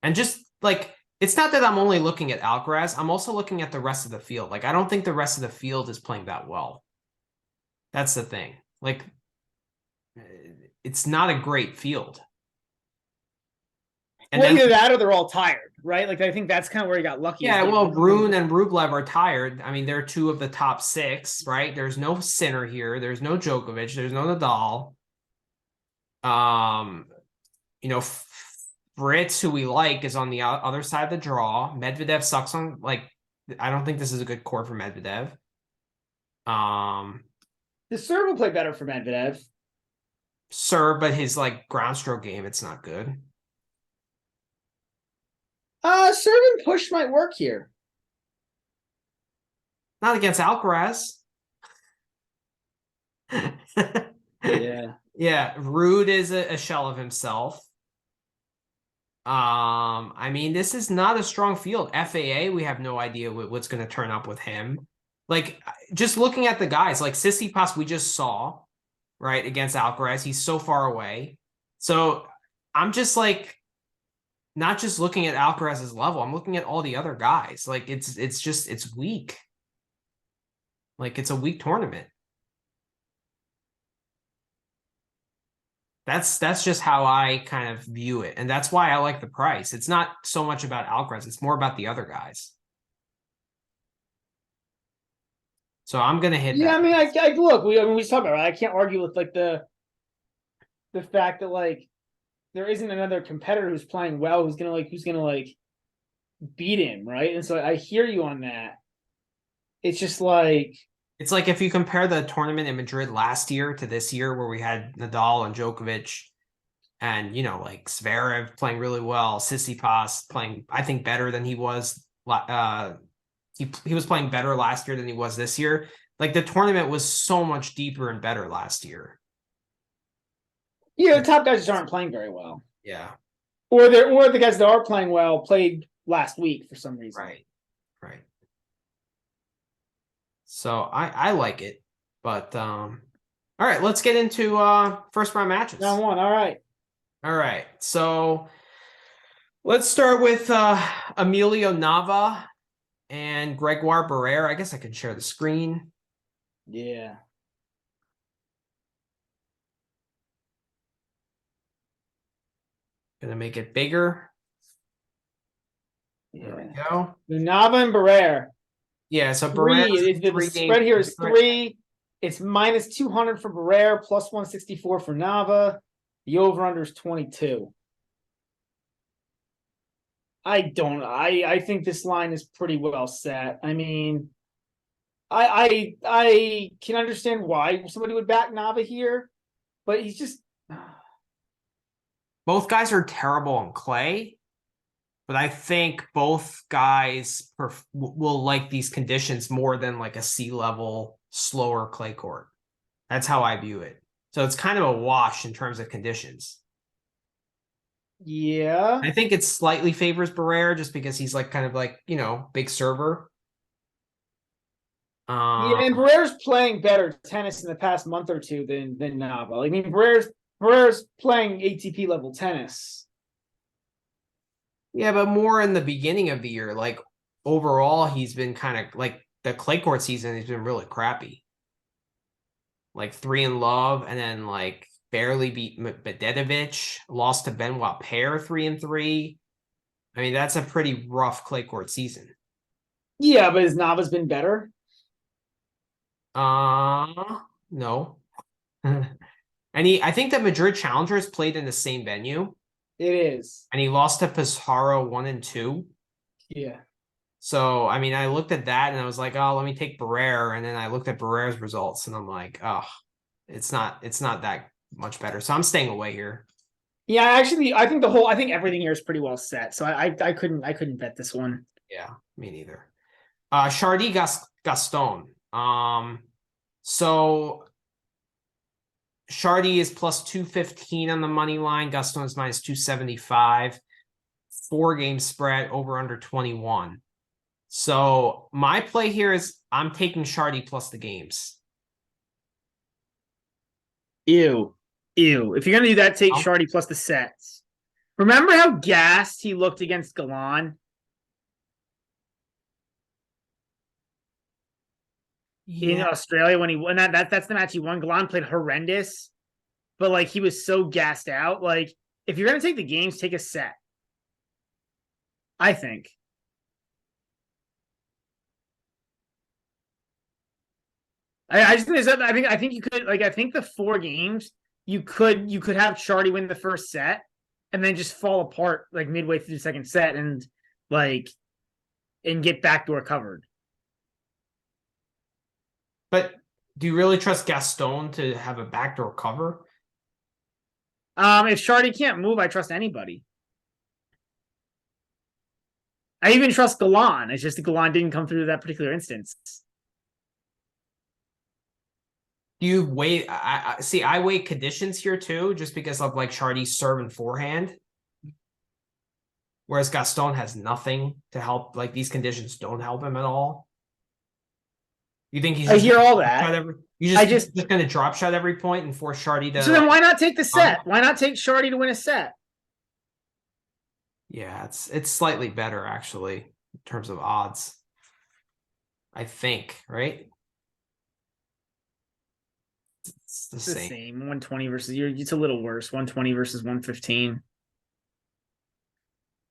And just like it's not that I'm only looking at Alcaraz, I'm also looking at the rest of the field. Like I don't think the rest of the field is playing that well. That's the thing. Like it's not a great field. And Well, then either that or they're all tired, right? Like I think that's kind of where he got lucky. yeah, well, Rune and Rublev are tired. I mean, they're two of the top six, right? There's no Sinner here. There's no Djokovic. There's no Nadal. Um, you know, Fritz, who we like, is on the other side of the draw. Medvedev sucks on like. I don't think this is a good court for Medvedev. The serve will play better for Medvedev. Serve, but his like ground stroke game, it's not good. Serve and push might work here. Not against Alcaraz. Yeah. Yeah, Rude is a shell of himself. I mean, this is not a strong field. FAA, we have no idea what's going to turn up with him. Like, just looking at the guys, like Tsitsipas, we just saw, right, against Alcaraz. He's so far away. So I'm just like, not just looking at Alcaraz's level. I'm looking at all the other guys. Like, it's weak. Like, it's a weak tournament. That's just how I kind of view it. And that's why I like the price. It's not so much about Alcaraz. It's more about the other guys. So I'm going to hit Yeah, that. I mean, I look, we talked about it. I can't argue with like the fact that like there isn't another competitor who's playing well who's gonna like beat him, right? And so I hear you on that. It's just like It's like if you compare the tournament in Madrid last year to this year where we had Nadal and Djokovic and, you know, like Zverev playing really well, Tsitsipas playing, I think, better than he was. He was playing better last year than he was this year. Like the tournament was so much deeper and better last year. the top guys just aren't playing very well. Yeah. Or the guys that are playing well played last week for some reason. Right. Right. So I like it. But all right, let's get into first round matches. Round one, all right. All right. So let's start with Emilio Nava and Gregoire Barrera. I guess I could share the screen. Yeah. Gonna make it bigger. Yeah. There we go. Nava and Barrera. Yeah, so Three. The spread here is 3. It's minus 200 for Barrera, plus 164 for Nava. The over-under is 22. I think this line is pretty well set. I mean, I can understand why somebody would back Nava here, but he's just both guys are terrible on clay, but I think both guys will like these conditions more than like a sea-level, slower clay court. That's how I view it. So it's kind of a wash in terms of conditions. yeah. I think it slightly favors Barrera just because he's like kind of like, you know, big server. Yeah, and Barrera's playing better tennis in the past month or two than Nava. I mean, Barrera's Barrera's playing ATP level tennis. Yeah, but more in the beginning of the year. Like overall, he's been kind of like the clay court season. He's been really crappy. Like 3 in love, and then like barely beat Medvedev, lost to Benoit Paire 3-3. I mean, that's a pretty rough clay court season. Yeah, but his Nava's been better. No. I think the Madrid Challengers played in the same venue. It is. And he lost to Pizarro 1-2. Yeah. So, I mean, I looked at that and I was like, oh, let me take Barrera. And then I looked at Barrera's results and I'm like, oh, it's not that much better. So I'm staying away here. Yeah, actually, I think everything here is pretty well set. So I couldn't bet this one. Yeah, me neither. Chardy Gaston. So Chardy is plus 215 on the money line. Gaston is minus 275. 4-game spread over under 21. So my play here is I'm taking Chardy plus the games. Ew. If you're gonna do that, take Chardy plus the sets. Remember how gassed he looked against Galan? In Australia when he won that's the match he won. Galan played horrendous, but like he was so gassed out. Like if you're gonna take the games, take a set. I think. I think you could I think the 4 games you could have Chardy win the first set and then just fall apart like midway through the second set and get backdoor covered. But do you really trust Gaston to have a backdoor cover? If Chardy can't move, I trust anybody. I even trust Galan. It's just that Galan didn't come through that particular instance. Do you wait? I weigh conditions here too, just because of like Chardy's serve and forehand. Whereas Gaston has nothing to help. Like these conditions don't help him at all. You think he's? I hear all that. You're just going to drop shot every point and force Chardy to. So then why not take the set? Why not take Chardy to win a set? Yeah, it's slightly better actually in terms of odds. I think, right? It's the same. 120 versus it's a little worse. 120 versus 115.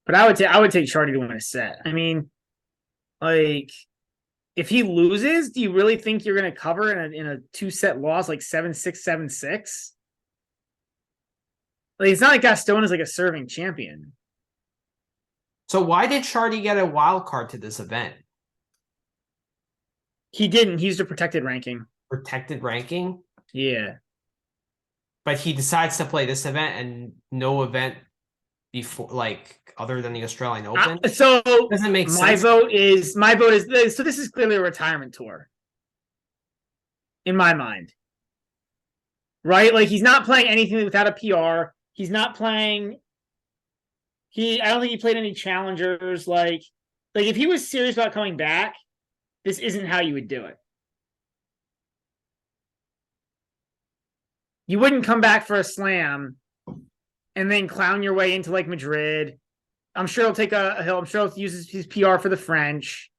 But I would take Chardy to win a set. I mean, like if he loses, do you really think you're going to cover in a 2-set loss like 7-6, 7-6? Like it's not like Gaston is like a serving champion. So why did Chardy get a wild card to this event? He didn't. He used a protected ranking. Protected ranking? Yeah. But he decides to play this event and no event before, like other than the Australian Open. So doesn't make sense. My vote is so this is clearly a retirement tour. In my mind. Right? Like he's not playing anything without a PR. He's not playing I don't think he played any challengers. Like if he was serious about coming back, this isn't how you would do it. You wouldn't come back for a slam and then clown your way into like Madrid. I'm sure he'll use his PR for the French.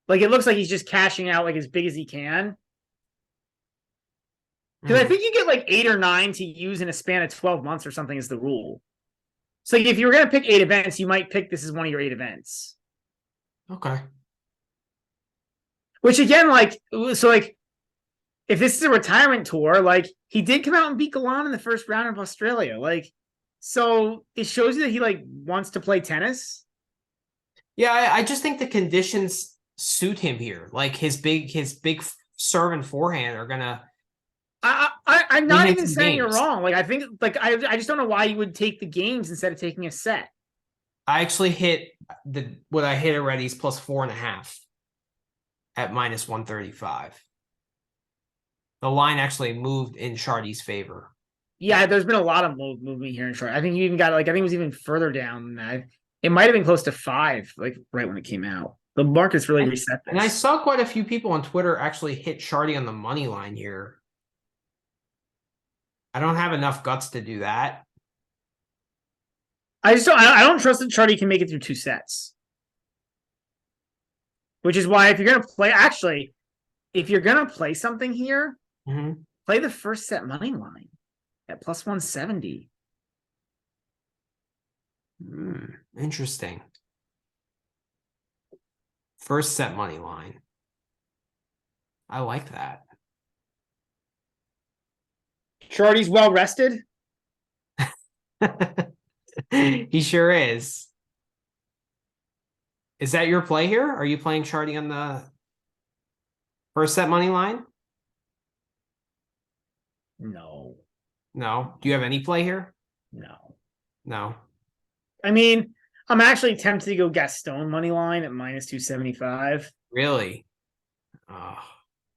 Like it looks like he's just cashing out like as big as he can. Because I think you get like 8 or 9 to use in a span of 12 months or something is the rule. So like, if you were going to pick 8 events, you might pick this as one of your 8 events. Okay. Which again, if this is a retirement tour, like he did come out and beat Galan in the first round of Australia. Like, so it shows you that he like wants to play tennis. Yeah, I just think the conditions suit him here. Like his big serve and forehand are gonna. I'm not even saying you're wrong. Like I think, like I just don't know why you would take the games instead of taking a set. I actually hit what I hit already is plus 4.5 at minus 135. The line actually moved in Chardy's favor. Yeah, there's been a lot of movement here in Chardy. I think you even got I think it was even further down than that. It might have been close to 5, like right when it came out. The market's really reset this. And I saw quite a few people on Twitter actually hit Chardy on the money line here. I don't have enough guts to do that. I don't trust that Chardy can make it through 2 sets. Which is why if you're gonna play, actually, if you're gonna play something here, play the first set money line at plus 170. Interesting. First set money line. I like that. Chardy's well rested. He sure is. Is that your play here? Are you playing Chardy on the first set money line? No. No. Do you have any play here? No. No. I mean, I'm actually tempted to go Gaston money line at minus 275. Really? Oh.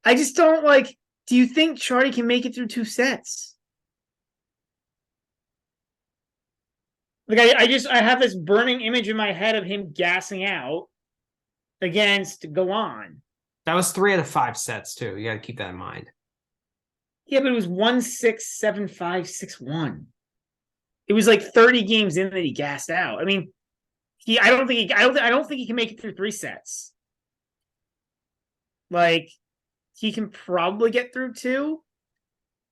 I just don't like. Do you think Chardy can make it through 2 sets? Like I have this burning image in my head of him gassing out against Galan. That was 3 out of 5 sets too. You got to keep that in mind. Yeah, but it was 1-6, 7-5, 6-1. It was like 30 games in that he gassed out. I mean, I don't think he can make it through 3 sets. Like, he can probably get through 2,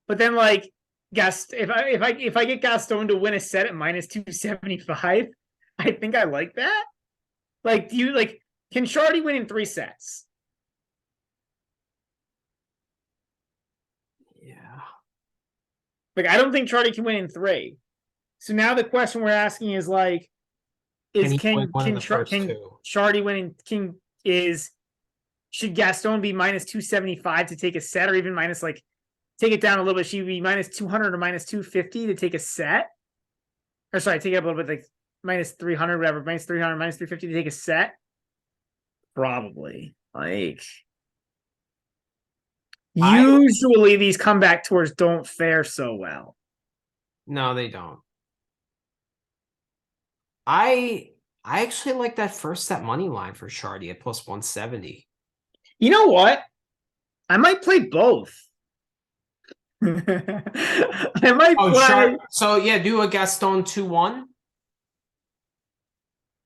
but then like if I get Gaston to win a set at minus 275, I think I like that. Like, can Chardy win in 3 sets? Yeah. Like, I don't think Chardy can win in 3. So now the question we're asking is like, can Chardy win in should Gaston be minus 275 to take a set, or even minus like take it down a little bit? Should he be minus 200 or minus 250 to take a set? Or sorry, take it up a little bit, like minus 300, whatever, minus 300, minus 350 to take a set? Probably. Like, usually these comeback tours don't fare so well. No, they don't. I actually like that first set money line for Chardy at plus 170. You know what? I might play both. I might play. So yeah, do a Gaston 2-1.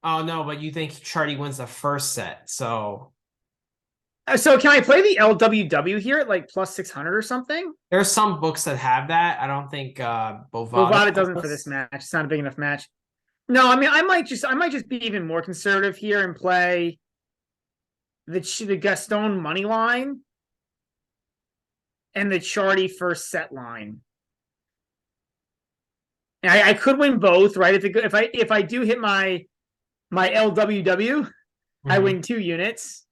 Oh no, but you think Chardy wins the first set, so can I play the LWW here at like plus 600 or something? There's some books that have that. I don't think Bovada doesn't for this match. It's not a big enough match. No, I mean I might just be even more conservative here and play the Gaston money line and the Chardy first set line. And I could win both, right? If I do hit my LWW, I win 2 units.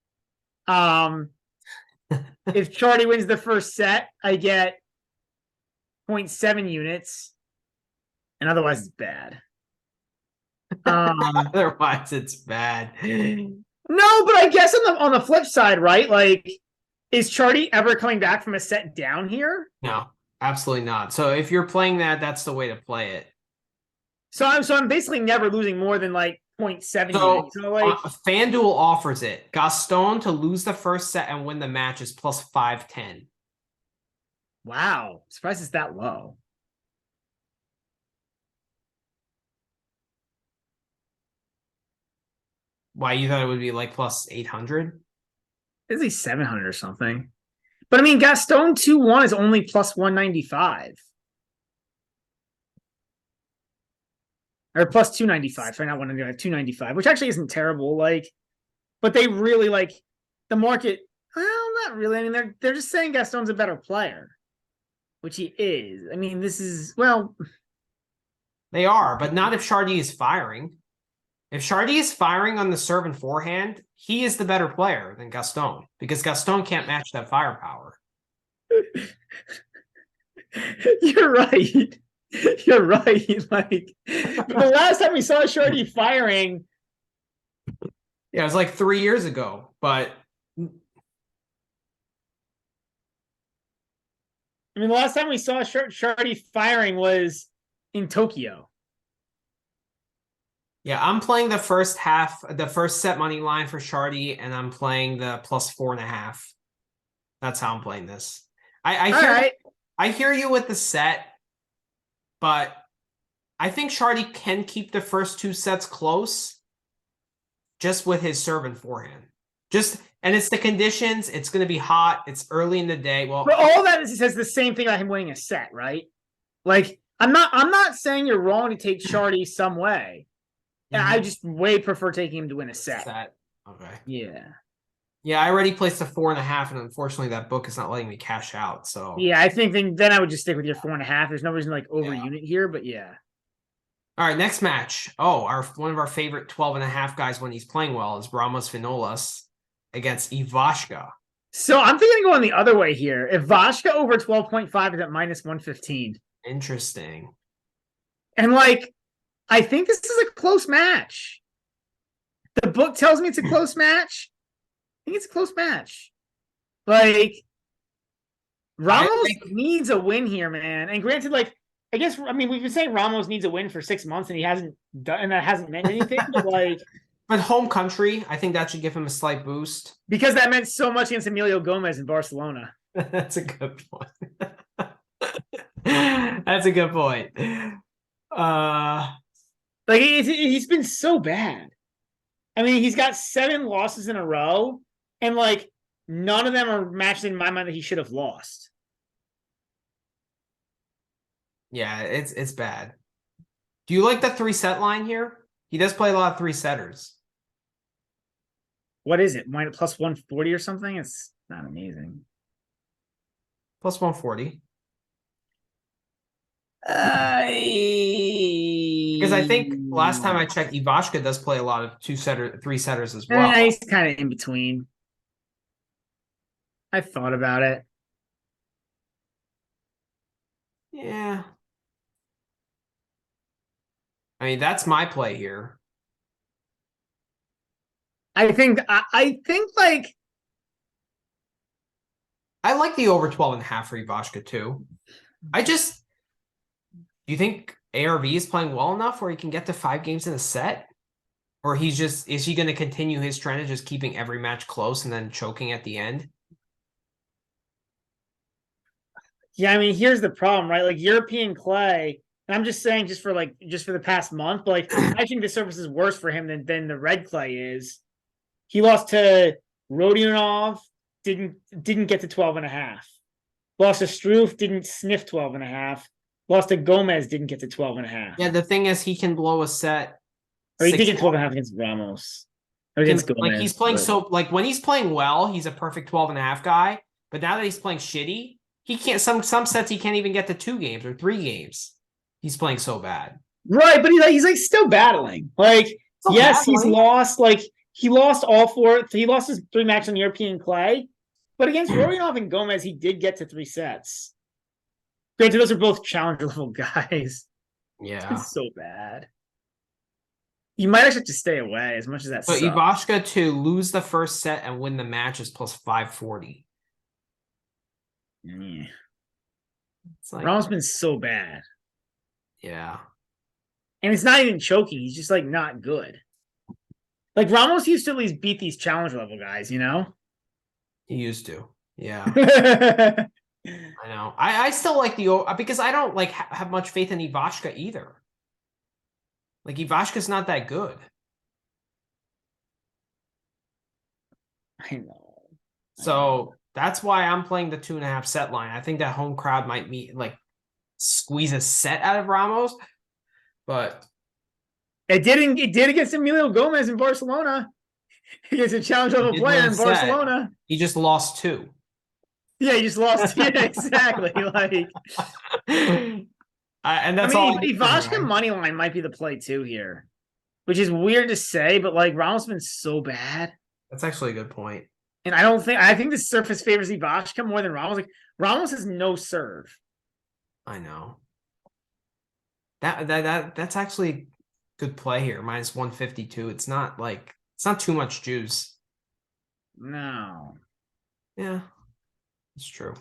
If Chardy wins the first set, I get 0.7 units, and otherwise it's bad. Otherwise it's bad. No, but I guess on the flip side, right? Like, is Chardy ever coming back from a set down here? No, absolutely not. So if you're playing that, that's the way to play it. So I'm basically never losing more than like 0.7 units. So like, FanDuel offers it. Gaston to lose the first set and win the match is plus 510. Wow, surprised it's that low. Why, you thought it would be like plus 800? It's like 700 or something. But I mean, Gaston 2-1 is only plus 195. Or plus 295. Sorry, not 195, 295, which actually isn't terrible. Like, but they really like the market. Well, not really. I mean, they're just saying Gaston's a better player, which he is. I mean, this is, well, they are, but not if Chardy is firing. If Chardy is firing on the serve and forehand, he is the better player than Gaston, because Gaston can't match that firepower. You're right. You're right. Like, the last time we saw Chardy firing, yeah, it was like 3 years ago. But I mean, the last time we saw Chardy firing was in Tokyo. Yeah, I'm playing the first set money line for Chardy, and I'm playing the plus 4.5. That's how I'm playing this. I hear you with the set. but I think Shardy can keep the first 2 sets close just with his serve and forehand. And it's the conditions. It's going to be hot. It's early in the day. Well, but all that is says the same thing about him winning a set, right? Like, I'm not saying you're wrong to take Shardy some way. I just way prefer taking him to win a set. Okay. Yeah. Yeah, I already placed a 4.5, and unfortunately that book is not letting me cash out. So yeah, I think then I would just stick with your 4.5. There's no reason to like over unit here, but yeah. All right, next match. Oh, one of our favorite 12.5 guys when he's playing well is Ramos Vinolas against Ivashka. So I'm thinking of going the other way here. Ivashka over 12.5 is at -115. Interesting. And like, I think this is a close match. The book tells me it's a close match. I think it's a close match. Like, Ramos needs a win here, man. And granted, like, I guess, I mean, we've been saying Ramos needs a win for 6 months and he hasn't done, and that hasn't meant anything, but like. But home country, I think that should give him a slight boost. Because that meant so much against Emilio Gomez in Barcelona. That's a good point. That's a good point. Like, he's been so bad. I mean, he's got 7 losses in a row, and like none of them are matches in my mind that he should have lost. Yeah, it's bad. Do you like the 3-set line here? He does play a lot of 3-setters. What is it? Plus 140 or something? It's not amazing. Plus 140. Because I think last time I checked, Ivashka does play a lot of 3-setters as well. He's kind of in between. I thought about it. Yeah. I mean, that's my play here. I think like I like the over 12.5 for Ivashka too. Do you think ARV is playing well enough where he can get to 5 games in a set? Or is he going to continue his trend of just keeping every match close and then choking at the end? Yeah, I mean, here's the problem, right? Like European clay, and I'm just saying just for the past month, but like I think the surface is worse for him than the red clay is. He lost to Rodionov, didn't get to 12.5. Lost to Struff, didn't sniff 12.5. Lost to Gomez, didn't get to 12.5. Yeah, the thing is he can blow a set. Or he did get 12.5 against Ramos. Or against Gomez. Like he's playing when he's playing well, he's a perfect 12.5 guy. But now that he's playing shitty, he can't some sets he can't even get to 2 games or 3 games. He's playing so bad. Right, but he's like still battling. Like, he's lost he lost all 4. He lost his 3 matches on European clay. But against Rodionov and Gomez, he did get to 3 sets. Granted, those are both challenger level guys. Yeah. It's so bad. You might actually have to stay away as much as that sucks. So Ivashka to lose the first set and win the match is plus 540. Yeah. It's like, Ramos been so bad. Yeah. And it's not even choking. He's just like not good. Like Ramos used to at least beat these challenger level guys, you know? He used to. Yeah. I know. I still like because I don't like have much faith in Ivashka either. Like Ivashka's not that good. I know. So that's why I'm playing the 2.5 set line. I think that home crowd might squeeze a set out of Ramos, but it did against Emilio Gomez in Barcelona. Against a challenge level player in Barcelona. He just lost 2. Yeah, he just lost. Yeah, exactly. Like, and that's all. Ivashka money line might be the play too here, which is weird to say, but like Ramos has been so bad. That's actually a good point. And I think the surface favors Ivashka more than Ramos. Like Ramos has no serve. I know. That's actually a good play here. Minus 152. It's not too much juice. No. Yeah. It's true.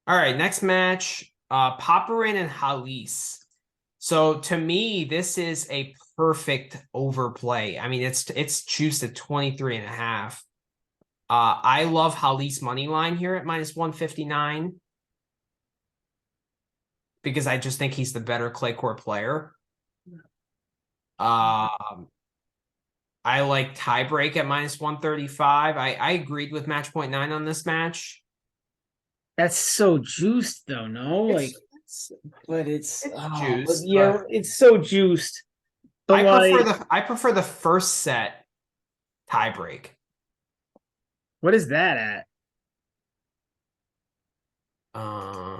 All right, next match, Popyrin and Halis. So to me, this is a perfect overplay. I mean, it's juiced at 23.5. I love Halis money line here at minus 159. because I just think he's the better clay court player. Um, I like tiebreak at -135. I agreed with match point 9 on this match. That's so juiced though, no? It's But it's it's juiced, yeah, but it's so juiced. But I prefer the first set tiebreak. what is that at? Uh,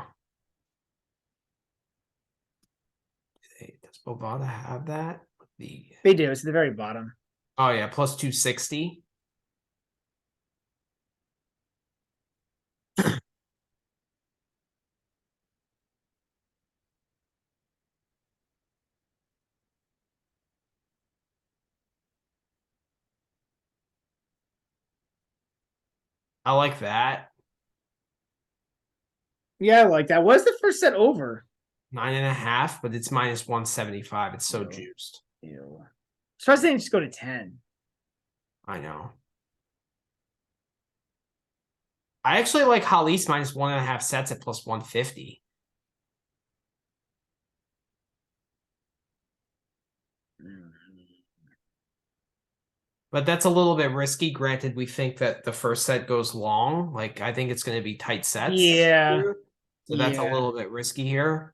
does Bovada have that? They do. It's at the very bottom. Oh yeah, +260. I like that. Yeah, I like that. What's the first set over? 9.5, but it's -175. It's so Ew. juiced. Ew. Surprised they didn't just go to 10. I know. I actually like Halis -1.5 sets at +150. But that's a little bit risky. Granted, we think that the first set goes long. Like, I think it's going to be tight sets. Yeah. Here. So that's a Yeah. little bit risky here.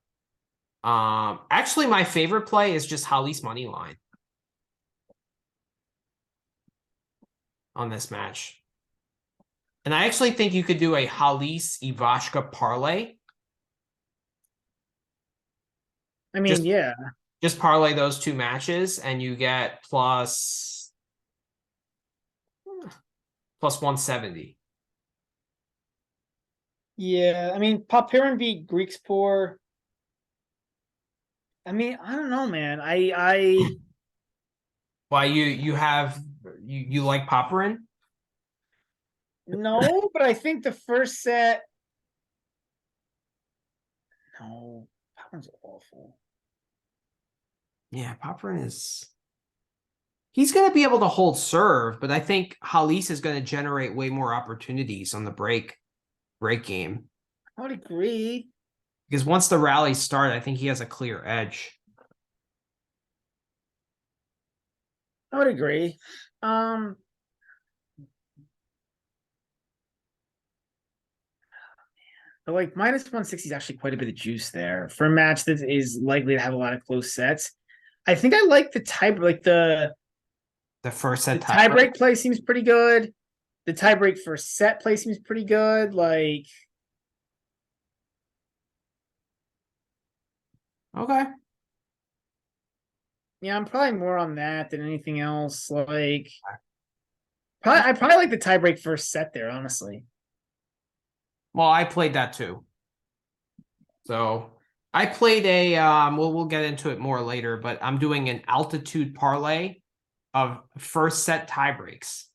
Actually, my favorite play is just Halis money line on this match. And I actually think you could do a Halis Ivashka parlay. I mean, yeah. Just parlay those two matches and you get +170. Yeah. I mean, Papirin beat Greekspor. I mean, I don't know, man. Why you like Popperin? No, but I think the first set. No, that one's awful. Yeah, Popperin is. He's going to be able to hold serve, but I think Halis is going to generate way more opportunities on the break game. I would agree. Because once the rallies start, I think he has a clear edge. I would agree. But like -160 is actually quite a bit of juice there for a match that is likely to have a lot of close sets. I think I like the type, like the first set tiebreak play seems pretty good. The tiebreak first set play seems pretty good. Like, okay. yeah, I'm probably more on that than anything else. Like, I probably like the tiebreak first set there, honestly. Well, I played that too. So I played a we'll get into it more later, but I'm doing an altitude parlay of first set tiebreaks.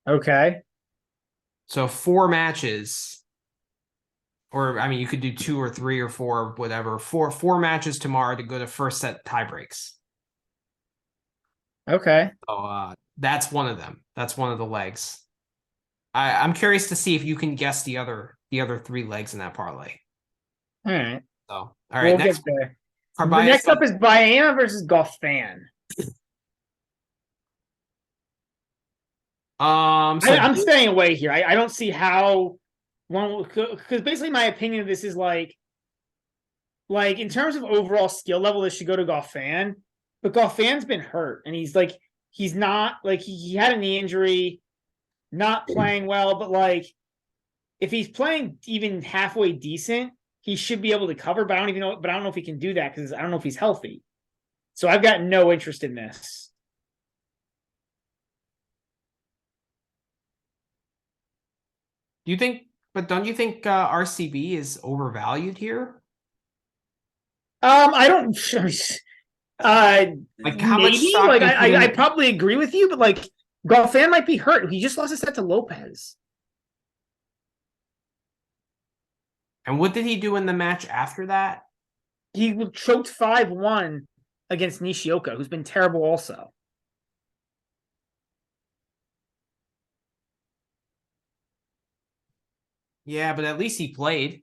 Okay. So 4 matches, or I mean, you could do 2 or 3 or 4, whatever. Four matches tomorrow to go to first set tiebreaks. Okay. So that's one of them. That's one of the legs. I'm curious to see if you can guess the other 3 legs in that parlay. All right. So all right, We'll next get there. Carbias Next up is Bayama versus Goffin. So I'm staying away here. I don't see how one, because basically my opinion of this is like in terms of overall skill level, this should go to Goffin. But Goffin's been hurt, and he's not like he had a knee injury, not playing well. But like if he's playing even halfway decent, he should be able to cover. But I don't even know. But I don't know if he can do that because I don't know if he's healthy. So I've got no interest in this. do you think? But don't you think RCB is overvalued here? I don't. Like how much Maybe stock like do you put I in? probably agree with you, but like Golfan might be hurt. He just lost a set to Lopez. And what did he do in the match after that? He choked 5-1 against Nishioka, who's been terrible also. Yeah, but at least he played.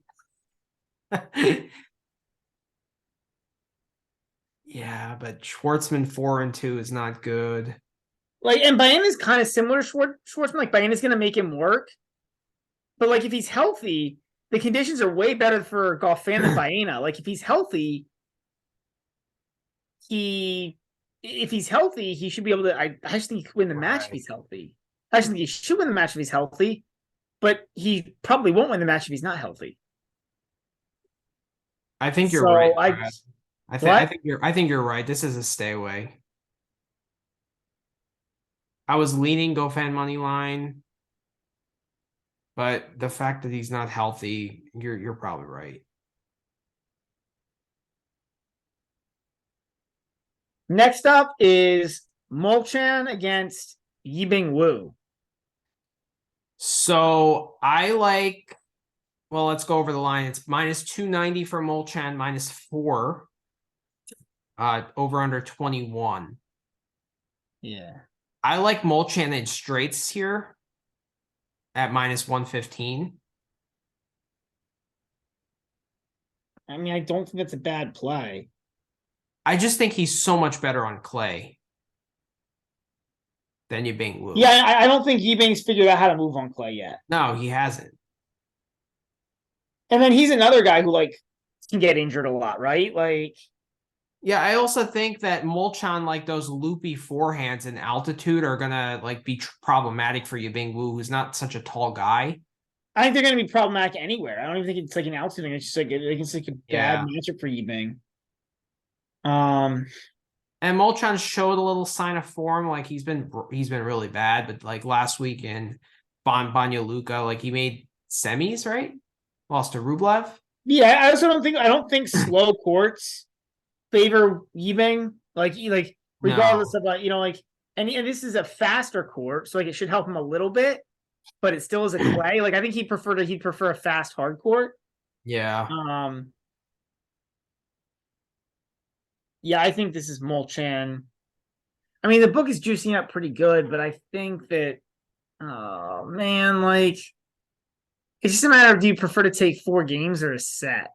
Yeah, but Schwartzman 4-2 is not good. Like, and Baena is kind of similar to Schwartzman. Like, Baena is going to make him work. But, like, if he's healthy, the conditions are way better for Goffin than Baena. Like, if he's healthy, if he's healthy, he should be able to. I just think he could win the match if he's healthy. I just think he should win the match if he's healthy, but he probably won't win the match if he's not healthy. I think you're So right, I Brad. what? I think you're right. This is a stay away. I was leaning GoFan money line, but the fact that he's not healthy, you're probably right. Next up is Molchan against Yibing Wu. So I like. Well, let's go over the line. It's minus 290 for Molchan, minus 4. Over under 21. Yeah. I like Molchan in straights here at minus 115. I mean, I don't think that's a bad play. I just think he's so much better on clay than Yibing Wu. Yeah, I don't think Yibing's figured out how to move on clay yet. No, he hasn't. And then he's another guy who like can get injured a lot, right? Like, yeah, I also think that Molchan, like those loopy forehands in altitude, are gonna like be problematic for Yibing Wu, who's not such a tall guy. I think they're going to be problematic anywhere. I don't even think it's like an altitude thing. It's just like it's like a bad matchup for Yibing. And Molchan showed a little sign of form, like he's been really bad, but like last week in Banja Luka, like he made semis, right? Lost to Rublev. Yeah, I also don't think slow courts favor Yibing. Like regardless of like and this is a faster court, so like it should help him a little bit, but it still is a clay. Like I think he'd prefer a fast hard court. Yeah. Yeah, I think this is Molchan. I mean, the book is juicing up pretty good, but I think that, oh man, like it's just a matter of do you prefer to take 4 games or a set?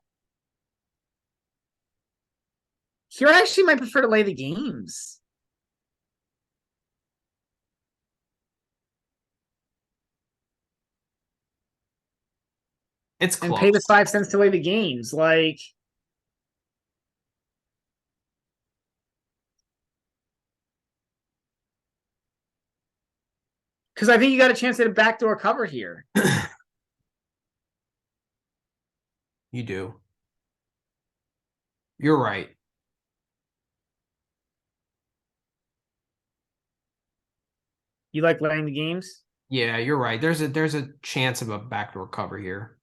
Here, I actually might prefer to lay the games. It's close. And pay the 5 cents to lay the games. Like, because I think you got a chance at a backdoor cover here. You do. You're right. You like laying the games? Yeah, you're right. There's a chance of a backdoor cover here.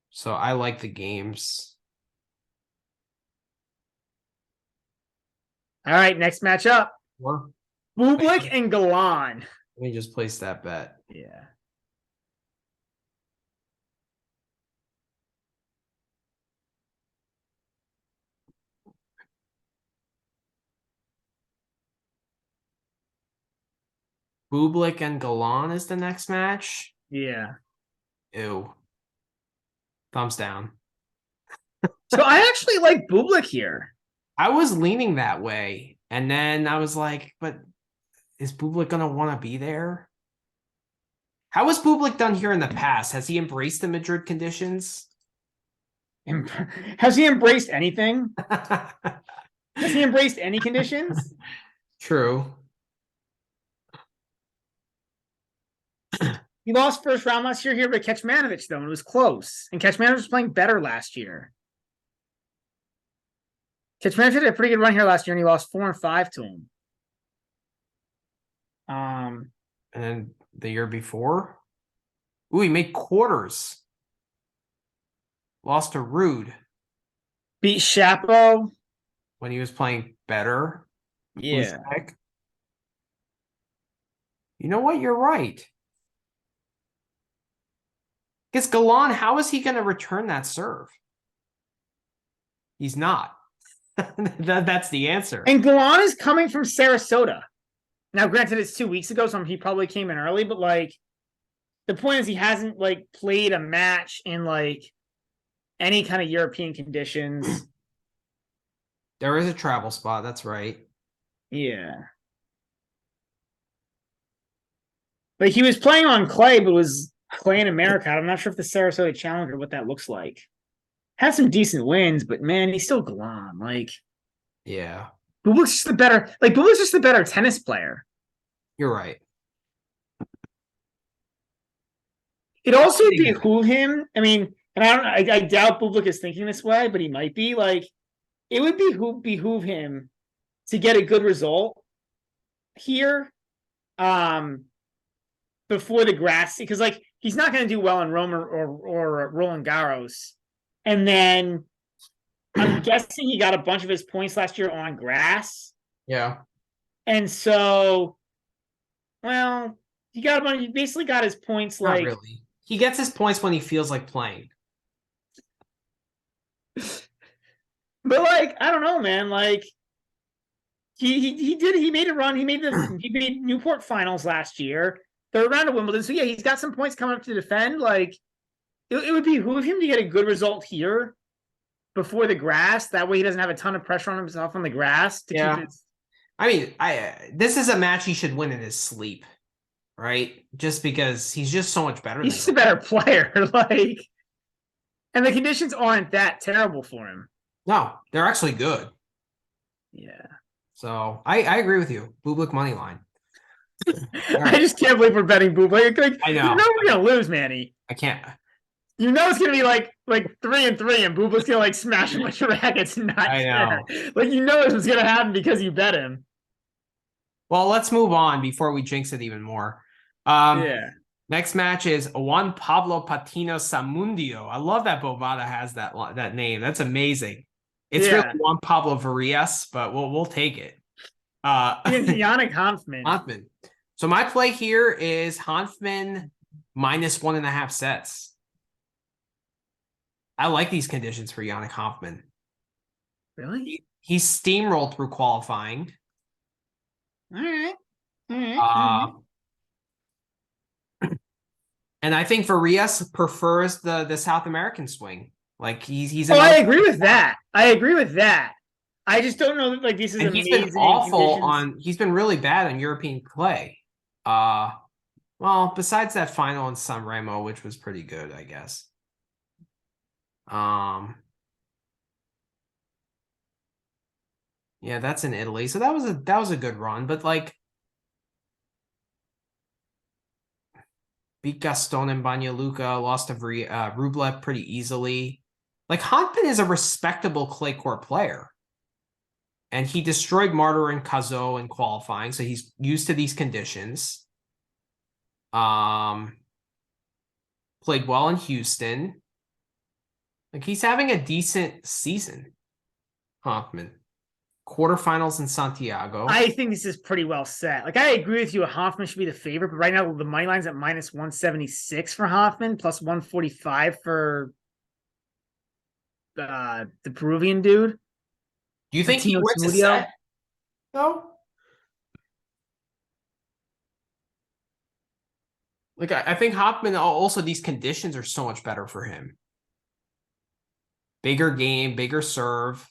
So I like the games. All right, next matchup. Or Bublik and Galan. let me just place that bet. Yeah. Bublik and Galan is the next match. Yeah. Ew. Thumbs down. So I actually like Bublik here. I was leaning that way. And then I was like, but is Bublik going to want to be there? How has Bublik done here in the past? Has he embraced the Madrid conditions? Has he embraced anything? Has he embraced any conditions? True. He lost first round last year here, but Kecmanovic, though, and it was close. And Kecmanovic was playing better last year. Kecmanovic had a pretty good run here last year, and he lost 4 and 5 to him. And then the year before, ooh, he made quarters. Lost to Rude. Beat Chapo when he was playing better. Yeah. You know what? You're right. Because Galan, how is he going to return that serve? He's not. That's the answer. And Galan is coming from Sarasota. Now, granted, it's 2 weeks ago, so he probably came in early, but like the point is he hasn't like played a match in like any kind of European conditions. There is a travel spot. That's right. Yeah. Like he was playing on clay, but was clay in America. I'm not sure if the Sarasota Challenger, what that looks like. Had some decent wins, but man, he's still glom. Like, Yeah, Bublik's just the better. Like Bublik's just the better tennis player. you're right. It also behoove him. I mean, and I don't. I doubt Bublik is thinking this way, but he might be. Like, it would behoove him to get a good result here, before the grass, because like he's not going to do well in Rome or Roland Garros, and then I'm guessing he got a bunch of his points last year on grass. Yeah. And so, well, he basically got his points Not like really. He gets his points when he feels like playing. but like, I don't know, man. Like he made a run. He made Newport finals last year, third round of Wimbledon. So yeah, he's got some points coming up to defend. Like it would behoove him to get a good result here before the grass. That way he doesn't have a ton of pressure on himself on the grass to keep his. I mean, this is a match he should win in his sleep, right? Just because he's just so much better. He's just a better player, like, and the conditions aren't that terrible for him. No, they're actually good. Yeah, so I agree with you. Bublik money line. right. I just can't believe we're betting Bublik. Like, I know. You know we're gonna lose, Manny. I can't. You know it's gonna be like 3-3, and Bublik's gonna like smash a bunch of rackets and not care. Like you know this was gonna happen because you bet him. Well, let's move on before we jinx it even more. Yeah. Next match is Juan Pablo Patino Samundio. I love that Bovada has that name. That's amazing. It's really Juan Pablo Varillas, but we'll take it. Yannick Hanfmann. Hanfmann. So my play here is Hanfmann minus 1.5 sets. I like these conditions for Yannick Hanfmann. Really? He's steamrolled through qualifying. All right. And I think Varillas prefers the South American swing. Like he's. I agree with that. I just don't know that like this is and amazing. He's been awful on. He's been really bad on European clay. Well, besides that final in San Remo, which was pretty good, I guess. Yeah, that's in Italy. So that was a good run, but like beat Gaston and Banja lost to Rublev pretty easily. Like Hanfmann is a respectable clay court player. And he destroyed Martyr and Cazot in qualifying, so he's used to these conditions. Played well in Houston. Like he's having a decent season. Hanfmann. Quarterfinals in Santiago. I think this is pretty well set. Like I agree with you, Hanfmann should be the favorite, but right now the money line's at minus 176 for Hanfmann, plus 145 for the Peruvian dude. Do you think he wins a set? No. Like I think Hanfmann also these conditions are so much better for him. Bigger game, bigger serve.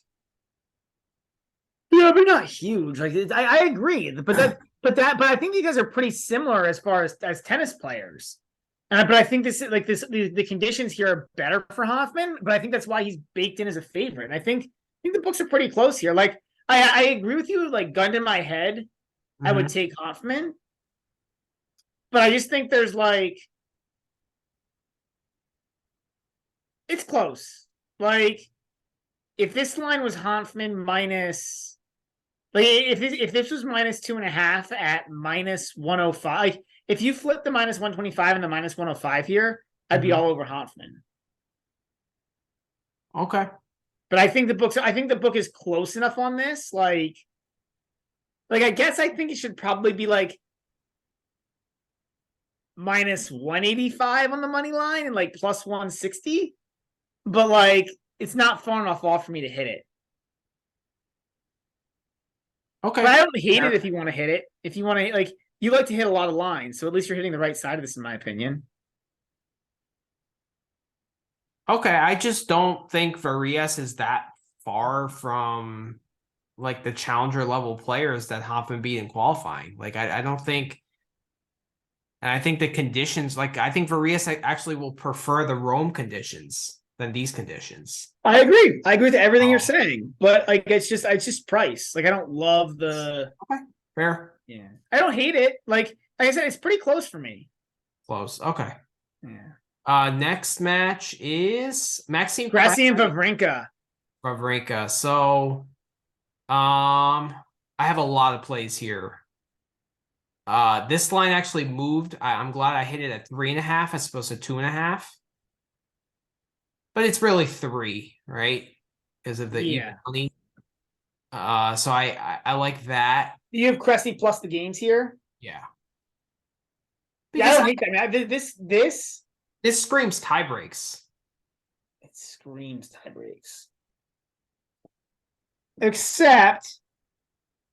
Yeah, but not huge. Like I agree, but I think you guys are pretty similar as far as tennis players. But I think the conditions here are better for Hanfmann. But I think that's why he's baked in as a favorite. And I think the books are pretty close here. Like I agree with you. Like gun to my head, I would take Hanfmann. But I just think there's like it's close. Like if this line was Hanfmann minus. Like if this was minus 2.5 at minus 105, if you flip the minus 125 and the minus 105 here, I'd be all over Hanfmann. Okay. But I think the book is close enough on this. Like I guess I think it should probably be like minus 185 on the money line and like plus 160. But like it's not far enough off for me to hit it. Okay. But I don't hate it if you want to hit it. If you want to, like, you like to hit a lot of lines, so at least you're hitting the right side of this, in my opinion. Okay, I just don't think Varillas is that far from like the challenger level players that Hoffman beat in qualifying. Like I don't think, and I think the conditions, like I think Varias actually will prefer the Rome conditions than these conditions. I agree. I agree with everything you're Oh. saying, but like it's just price. Like I don't love the. Okay, fair, Yeah, I don't hate it. Like I said, it's pretty close for me. close. Okay. Yeah. Next match is Maxime Cressy and Wawrinka. Wawrinka. So, I have a lot of plays here. This line actually moved. I'm glad I hit it at 3.5 as opposed to 2.5. But it's really 3, right? Because of the even money. So I like that. Do you have Cressy plus the games here? Yeah. Yeah, I don't hate that, man. This screams tie breaks. It screams tie breaks. Except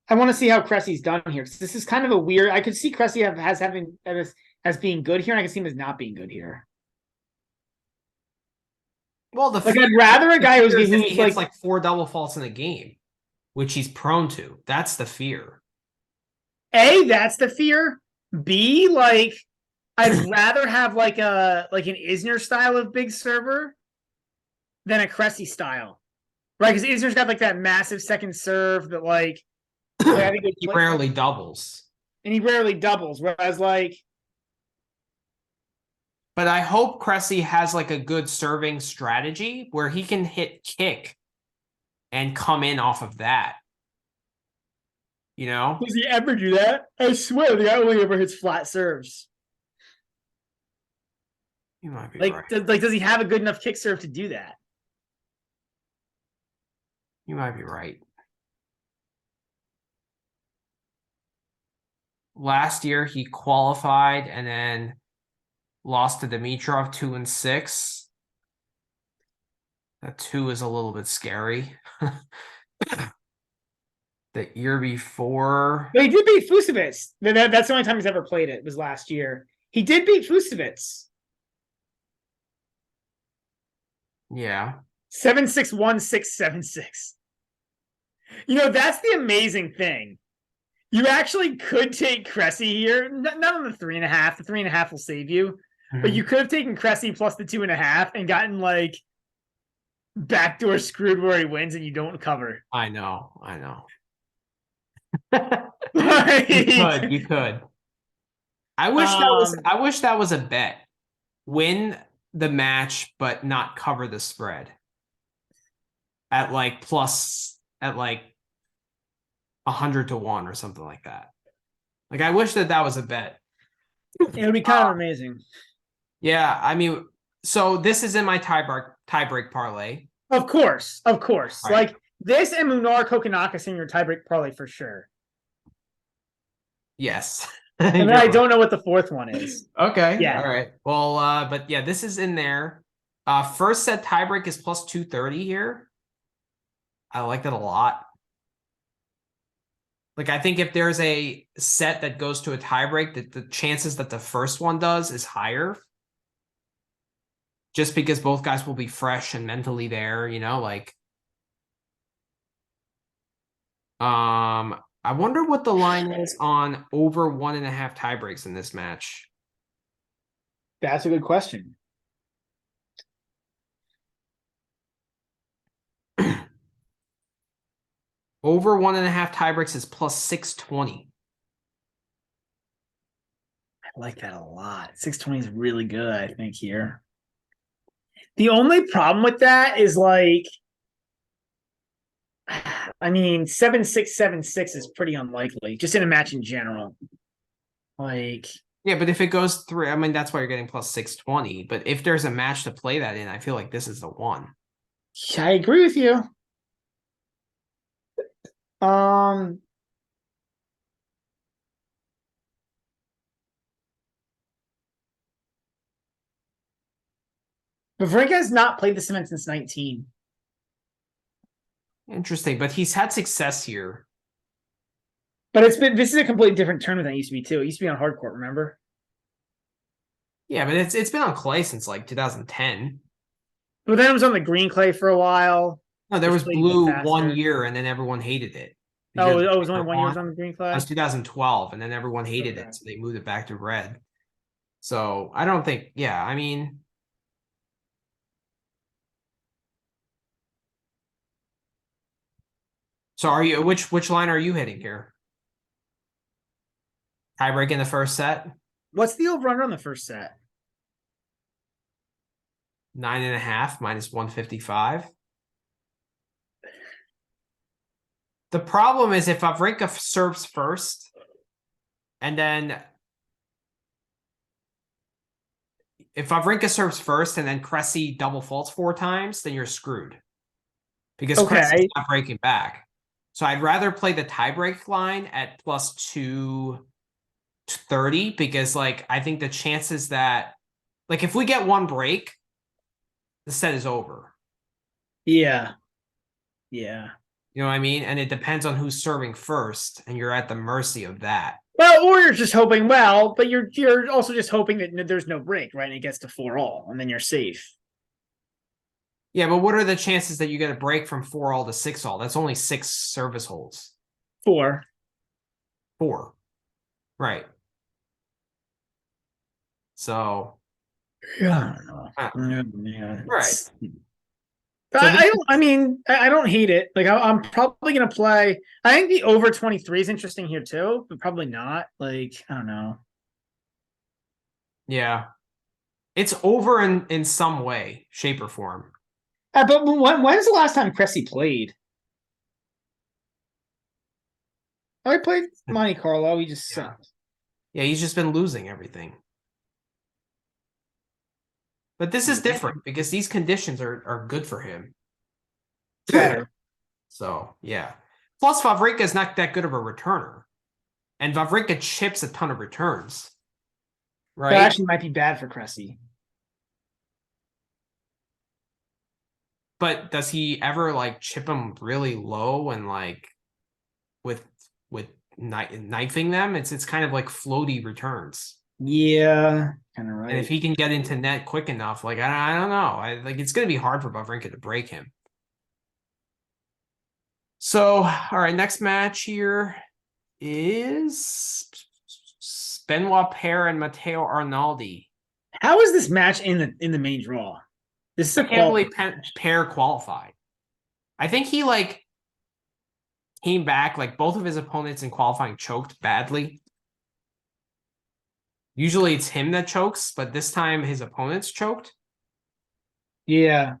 I want to see how Cressy's done here. This is kind of a weird. I could see Cressy as being good here, and I can see him as not being good here. Well, I'd rather a guy who's hits like 4 double faults in a game, which he's prone to. That's the fear. A, that's the fear. B, like I'd rather have like an Isner style of big server than a Cressy style, right? Because Isner's got like that massive second serve that like he rarely doubles, and he rarely doubles. Whereas like, but I hope Cressy has like a good serving strategy where he can hit kick and come in off of that. You know? Does he ever do that? I swear the guy only ever hits flat serves. You might be right. Does he have a good enough kick serve to do that? You might be right. Last year he qualified and then lost to Dimitrov 2-6. That 2 is a little bit scary. The year before, he did beat Fusevitz. That's the only time he's ever played it. Was last year. He did beat Fusevitz. Yeah. 7-6-1-6-7-6. You know, that's the amazing thing. You actually could take Cressy here. Not on the 3.5. The 3.5 will save you. But you could have taken Cressy plus the 2.5 and gotten like backdoor screwed where he wins and you don't cover. I know. You could. I wish that was a bet. Win the match, but not cover the spread. At like 100 to 1 or something like that. Like I wish that was a bet. It would be kind of amazing. Yeah, I mean, so this is in my tiebreak parlay. Of course. Right. Like this and Munar Kokonakis in your tiebreak parlay for sure. Yes. And then I don't know what the fourth one is. Okay. Yeah. All right. Well, but yeah, this is in there. First set tiebreak is plus 230 here. I like that a lot. Like, I think if there's a set that goes to a tiebreak, that the chances that the first one does is higher. Just because both guys will be fresh and mentally there, you know, like. I wonder what the line is on over 1.5 tiebreaks in this match. That's a good question. Over 1.5 tiebreaks is plus 620. I like that a lot. 620 is really good, I think, here. The only problem with that is like, I mean, 7-6-7-6 is pretty unlikely, just in a match in general. Like, yeah, but if it goes through, I mean, that's why you're getting plus 620. But if there's a match to play that in, I feel like this is the one. I agree with you. Wawrinka has not played this event since 19. Interesting, but he's had success here. But this is a completely different tournament than it used to be too. It used to be on hard court, remember? Yeah, but it's been on clay since like 2010. But then it was on the green clay for a while. No, there was blue 1 year, and then everyone hated it. It was only 1 year on the green That flag. was 2012, and then everyone hated it, so they moved it back to red. So I don't think, yeah, I mean, so are you which line are you hitting here? Tiebreak in the first set? What's the over-under on the first set? 9.5 minus 155. The problem is if Wawrinka serves first, and then if Wawrinka serves first and then Cressy double faults 4 times, then you're screwed. Because Cressy's not breaking back. So I'd rather play the tiebreak line at plus 230 because, like, I think the chances that, like, if we get one break, the set is over. Yeah. Yeah. You know what I mean? And it depends on who's serving first, and you're at the mercy of that. Well, or you're just hoping, but you're also just hoping that there's no break, right? And it gets to 4-all, and then you're safe. Yeah, but what are the chances that you get a break from 4-all to 6-all? That's only 6 service holds. 4. 4. Right. So. Yeah, I don't know. Yeah, right. So I don't hate it. Like I'm probably gonna play. I think the over 23 is interesting here too, but probably not. Like, I don't know. Yeah. It's over in some way, shape, or form. But when's the last time Cressy played? Oh, he played Monte Carlo. He just yeah, he's just been losing everything. But this is different because these conditions are good for him. Better. So, yeah. Plus, Wawrinka is not that good of a returner. And Wawrinka chips a ton of returns. Right? That actually might be bad for Cressy. But does he ever, like, chip them really low and, like, with knifing them? It's kind of like floaty returns. Yeah, kind of right. And if he can get into net quick enough, like, I don't know. Like, it's going to be hard for Wawrinka to break him. So, all right, next match here is Benoit Paire and Matteo Arnaldi. How is this match in the main draw? This is I can't believe Paire qualified. I think he, like, came back, like, both of his opponents in qualifying choked badly. Usually it's him that chokes, but this time his opponents choked. Yeah.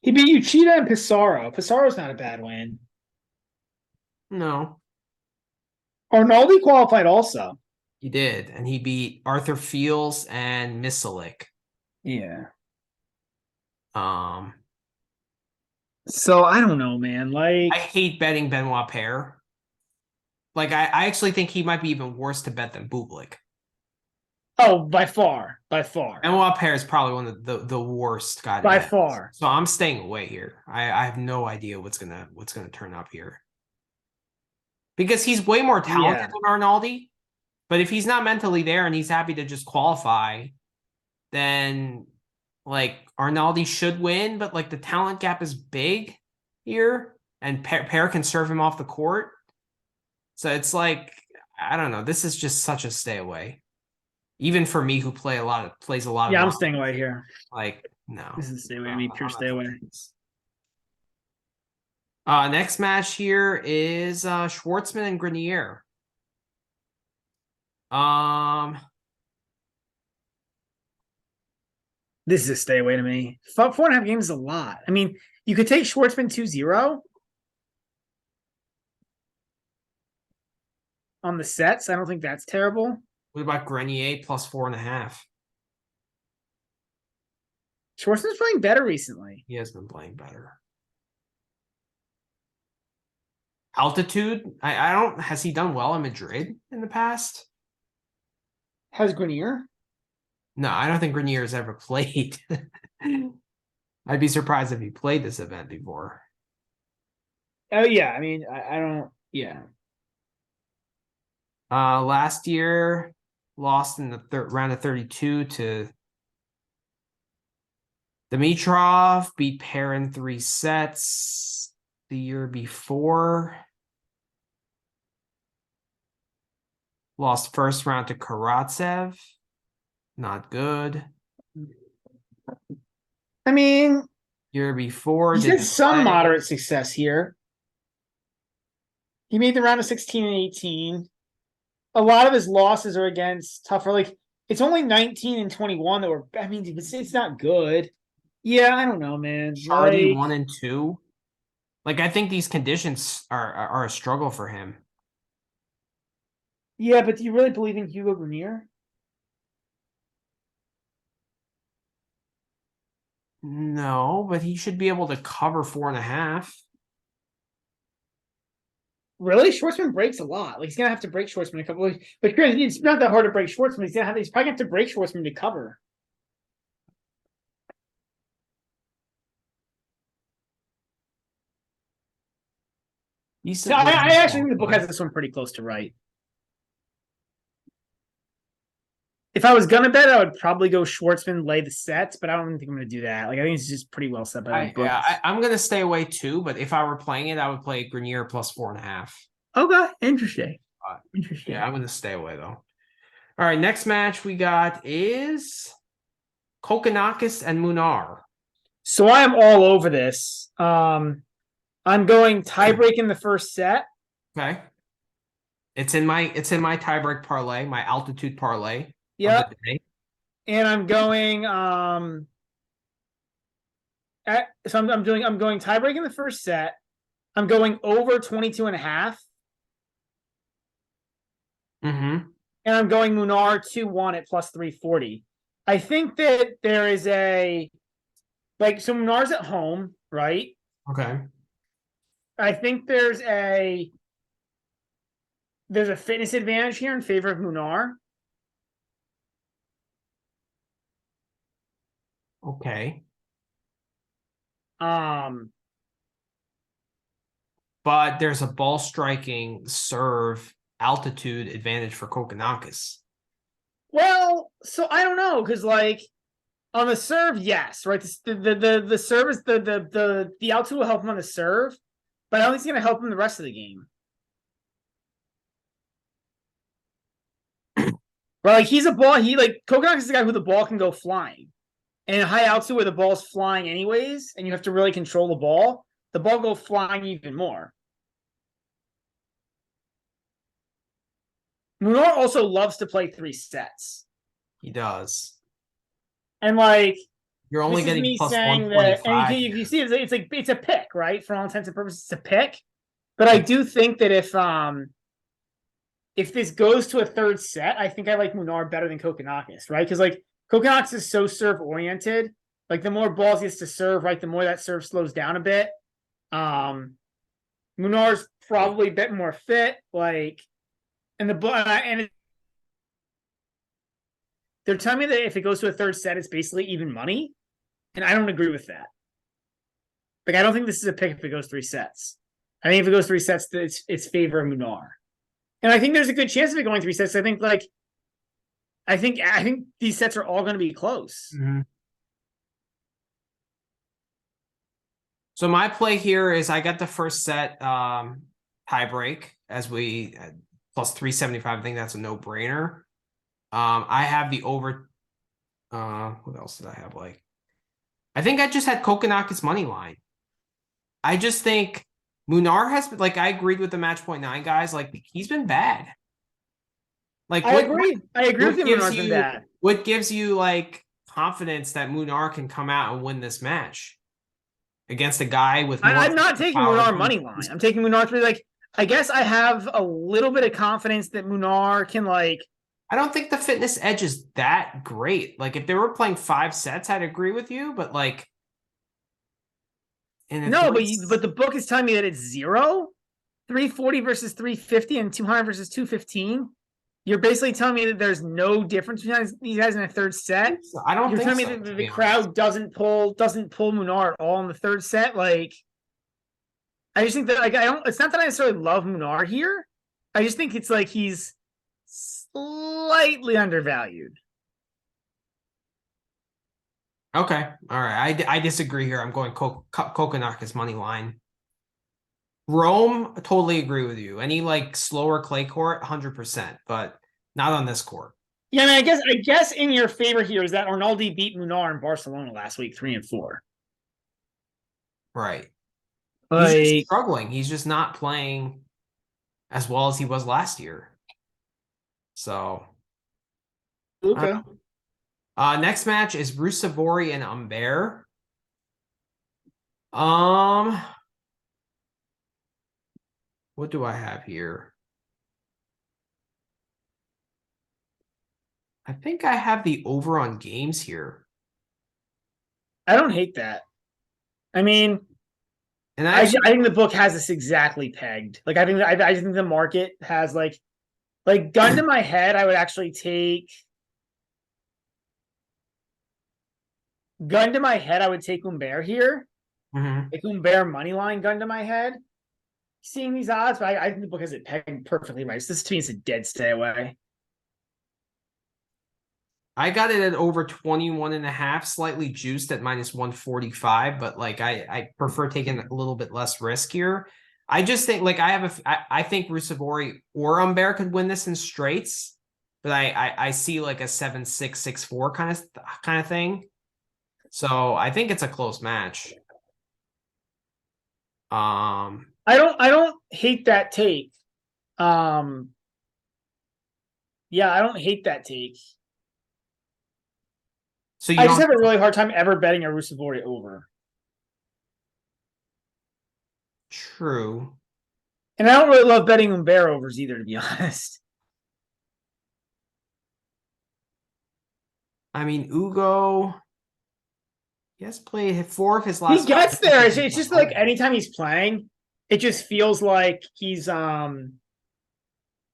He beat Uchida and Pissarro. Pissaro's not a bad win. No. Arnaldi qualified also. He did, and he beat Arthur Fields and Misalik. Yeah. So I don't know, man. Like, I hate betting Benoit Paire. Like, I actually think he might be even worse to bet than Bublik. Oh, by far. Benoit Paire is probably one of the worst guys. By far. So I'm staying away here. I have no idea what's gonna turn up here. Because he's way more talented than Arnaldi. But if he's not mentally there and he's happy to just qualify, then, like, Arnaldi should win, but, like, the talent gap is big here, and Paire can serve him off the court. So it's like, I don't know. This is just such a stay away. Even for me, who plays a lot of. Yeah, I'm staying away here. Like, no. This is stay away. I mean, pure stay away. Next match here is Schwartzman and Grenier. This is a stay away to me. 4.5 games is a lot. I mean, you could take Schwartzman 2-0 on the sets. I don't think that's terrible. What about Grenier plus 4.5? Schwartzman's playing better recently. He has been playing better. Altitude? I don't. Has he done well in Madrid in the past? Has Grenier? No, I don't think Grenier has ever played. I'd be surprised if he played this event before. Oh yeah, I mean, I don't. Yeah. Last year, lost in the round of 32 to Dimitrov, beat Paire in 3 sets. the year before. Lost first round to Karatsev. Not good. I mean, Year before, he's did had some play. moderate success here. He made the round of 16 and 18. A lot of his losses are against tougher. Like, it's only 19 and 21 that were. I mean, it's not good. Yeah, I don't know, man. Shardy Like, 1 and 2. Like, I think these conditions are a struggle for him. yeah, but do you really believe in Hugo Grenier? No, but he should be able to cover 4.5. Really, Schwartzman breaks a lot. Like, he's gonna have to break Schwartzman a couple of. But it's not that hard to break Schwartzman. He's probably gonna have to break Schwartzman to cover. So I actually think the book has this one pretty close to right. If I was gonna bet, I would probably go Schwartzman lay the sets, but I don't think I'm gonna do that. Like, I think it's just pretty well set by the book. I'm gonna stay away too, but if I were playing it, I would play Grenier plus 4.5. Okay, interesting. Interesting. Yeah, I'm gonna stay away though. All right, next match we got is Kokkinakis and Munar. So I am all over this. I'm going tiebreak in the first set. Okay. It's in my tiebreak parlay, my altitude parlay. Yep. And I'm going I'm going tiebreak in the first set. I'm going over 22 and a half. Mm-hmm. And I'm going Munar 2-1 at plus 340. I think that there is so Munar's at home, right? Okay. I think there's a fitness advantage here in favor of Munar. Okay. But there's a ball striking serve altitude advantage for Kokkinakis. Well, so I don't know, because like on the serve, yes, right. The serve is the altitude will help him on the serve, but I don't think it's gonna help him the rest of the game. Right, like Kokkinakis is the guy who the ball can go flying. And in high altitude where the ball's flying anyways, and you have to really control the ball goes flying even more. Munar also loves to play 3 sets. He does. And like, you're only getting me plus saying 125. That, and you see, it's a pick, right? For all intents and purposes, it's a pick. But I do think that if this goes to a third set, I think I like Munar better than Kokkinakis, right? Because like Kokkinakis is so serve oriented. Like the more balls he gets to serve, right, the more that serve slows down a bit. Munar's probably a bit more fit, like, and they're telling me that if it goes to a third set, it's basically even money, and I don't agree with that. Like, I don't think this is a pick if it goes 3 sets. I think if it goes 3 sets, it's favor of Munar, and I think there's a good chance of it going 3 sets. I think these sets are all going to be close. Mm-hmm. So my play here is I got the first set tiebreak as we plus 375. I think that's a no-brainer. I have the over. What else did I have? Like, I think I just had Kokkinakis money line. I just think Munar has been, like, I agreed with the match point 9 guys. Like, he's been bad. Like, I agree with him. Munar's been bad. What gives you like confidence that Munar can come out and win this match against a guy with more I'm not taking Munar money line. I'm taking Munar through. Like, I guess I have a little bit of confidence that Munar can, like. I don't think the fitness edge is that great. Like, if they were playing 5 sets, I'd agree with you. But like, no, but the book is telling me that it's 0, 340 versus 350, and 200 versus 215. You're basically telling me that there's no difference between these guys in a third set. I don't. You're telling me that the crowd doesn't pull Munar at all in the third set. Like, I just think that, like, I don't. It's not that I necessarily love Munar here. I just think it's like he's slightly undervalued. Okay, all right. I disagree here. I'm going Kokkinakis money line. Rome, I totally agree with you. Any like slower clay court, 100%, but not on this court. Yeah, I mean, I guess in your favor here is that Arnaldi beat Munar in Barcelona last week, 3-4. Right. He's just Like, struggling. He's just not playing as well as he was last year. So, I okay. don't know. Next match is Rusevori and Humbert. What do I have here? I think I have the over on games here. I don't hate that. I mean, And I think the book has this exactly pegged. Like, I think the market has like gun to my head, I would actually take gun to my head. I would take Humbert here. Mhm. Like Humbert money line gun to my head. Seeing these odds, but I think the book has it pegged perfectly right. So this to me is a dead stay away. I got it at over 21.5, slightly juiced at minus 145, but like I prefer taking a little bit less risk here. I just think like I think Rusevori or Humbert could win this in straights, but I see like a 7-6, 6-4 kind of thing. So I think it's a close match. I don't hate that take. Yeah, I don't hate that take. So you I just don't have a really hard time ever betting a Rusevori over. true. And I don't really love betting Humbert overs either, to be honest. I mean, Ugo, he has played 4 of his He last 5 gets there. matches. It's just like anytime he's playing, it just feels like he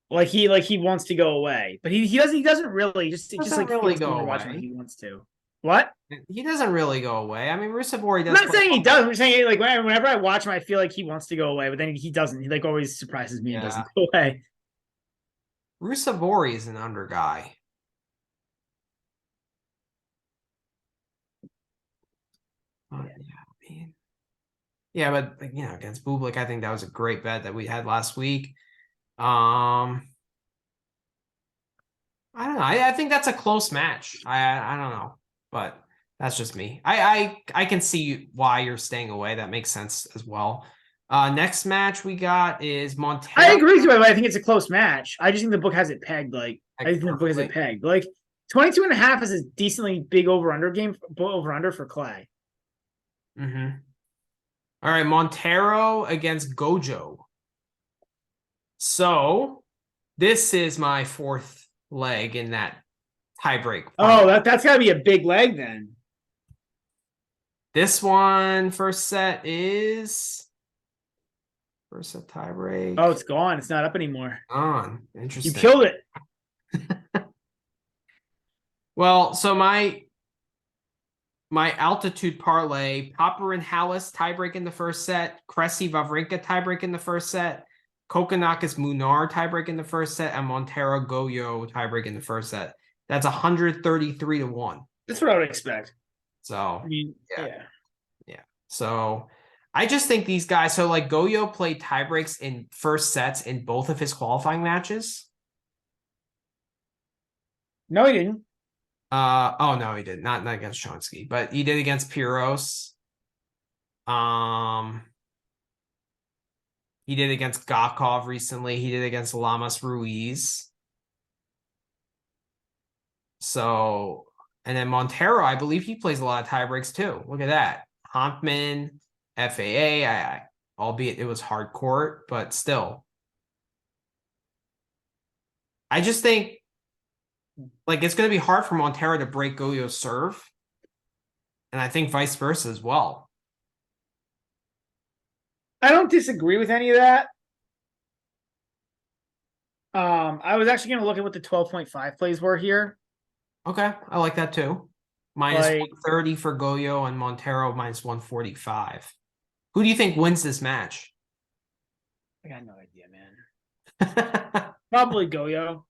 wants to go away. But he doesn't really just it just Doesn't like really feels go when you're watching like away. he wants to. What? He doesn't really go away. I mean, Rusevori I'm does not play saying he well. does. I'm just saying like whenever I watch him, I feel like he wants to go away, but then he doesn't. He like always surprises me and Yeah. doesn't go away. Rusevori is an under guy. Yeah, I mean, yeah, but against Bublik, I think that was a great bet that we had last week. I don't know. I think that's a close match. I don't know, but that's just me. I can see why you're staying away. That makes sense as well. Next match we got is I Montero. agree with you, but I think it's a close match. I just think the book has it pegged. Like I think the book has it pegged. Like 22.5 is a decently big over-under game over-under for Clay. Mm-hmm. All right, Montero against Gojo. So this is my fourth leg in that tiebreak. Oh, that's got to be a big leg then. This one, first set tiebreak. Oh, it's gone. It's not up anymore. On. Interesting. You killed it. Well, so my altitude parlay, Popper and Hallis tiebreak in the first set, Cressy Wawrinka tiebreak in the first set, Kokkinakis Munar tiebreak in the first set, and Montero Goyo tiebreak in the first set. That's 133-1. That's what I would expect. So I mean, yeah. So I just think these guys, so like Goyo played tiebreaks in first sets in both of his qualifying matches. No, he didn't. Oh no, he did not against Chonsky, but he did against Piros. He did against Gakov recently. He did against Lamas Ruiz. So, and then Montero, I believe he plays a lot of tiebreaks too. Look at that. Honkman, FAA, albeit it was hard court, but still. I just think like it's going to be hard for Montero to break Goyo's serve. And I think vice versa as well. I don't disagree with any of that. I was actually going to look at what the 12.5 plays were here. Okay, I like that too. Minus Like, 130 for Goyo and Montero minus 145. Who do you think wins this match? I got no idea, man. Probably Goyo.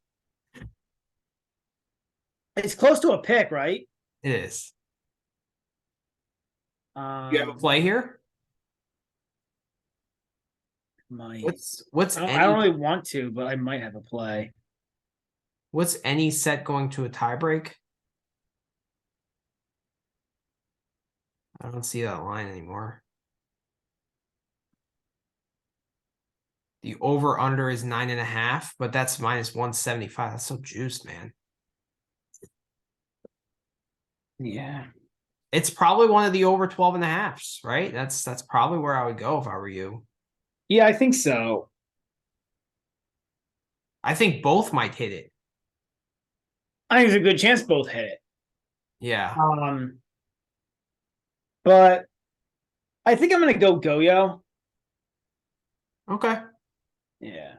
It's close to a pick, right? It is. You have a play here? Might. What's I any don't really want to, but I might have a play. what's any set going to a tiebreak? I don't see that line anymore. The over under is 9.5, but that's minus 175. That's so juiced, man. Yeah. It's probably one of the over 12.5s, right? That's probably where I would go if I were you. Yeah, I think so. I think both might hit it. I think there's a good chance both hit it. Yeah. But I think I'm gonna go Goyo. Okay. Yeah.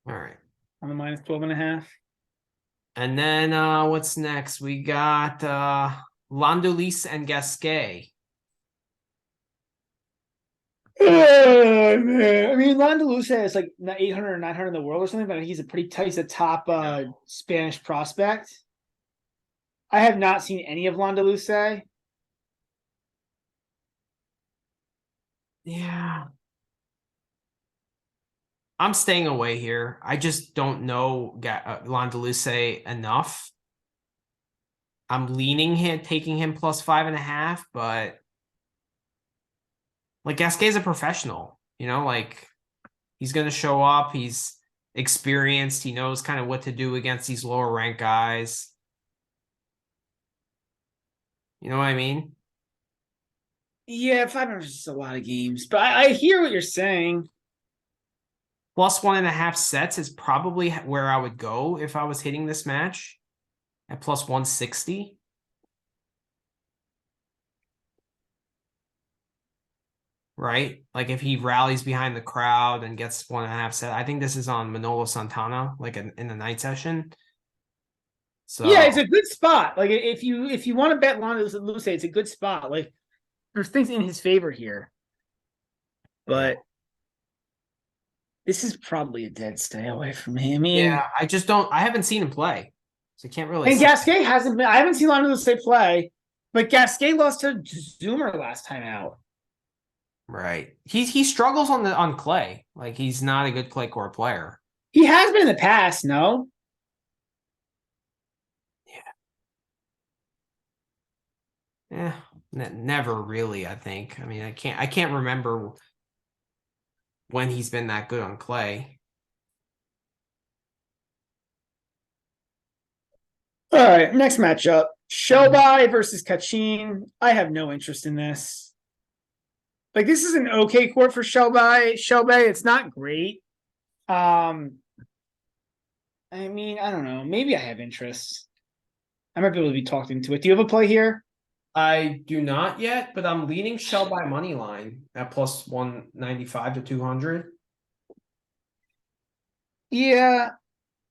All right. On the minus 12.5. And then what's next? We got Landulis and Gasquet. Oh, man. I mean, Landaluce is like 800 or 900 in the world or something, but he's he's a top Spanish prospect. I have not seen any of Landaluce. Yeah. I'm staying away here. I just don't know Landaluce enough. I'm leaning him, taking him plus 5.5, but like Gasquet's a professional, like he's going to show up. He's experienced. He knows kind of what to do against these lower ranked guys. You know what I mean? Yeah, 500 is just a lot of games, but I hear what you're saying. Plus 1.5 sets is probably where I would go if I was hitting this match at plus 160. Right? Like if he rallies behind the crowd and gets 1.5 set, I think this is on Manolo Santana, like in the night session. So Yeah, it's a good spot. Like if you want to bet Landaluce, it's a good spot. Like there's things in his favor here, but this is probably a dead stay away from me. I mean, yeah, I haven't seen him play. So I can't really and say. Gasquet hasn't been. I haven't seen Landaluce play, but Gasquet lost to Zoomer last time out. Right. He struggles on clay. Like he's not a good clay court player. He has been in the past, no? Yeah. Never really, I think. I mean, I can't remember when he's been that good on clay. All right, next matchup. Shelby versus Kachin. I have no interest in this. Like, this is an okay court for Shelby. It's not great. I mean, I don't know. Maybe I have interest. I might be able to be talked into it. Do you have a play here? I do not yet, but I'm leaning Shell by money line at plus 195 to 200. Yeah.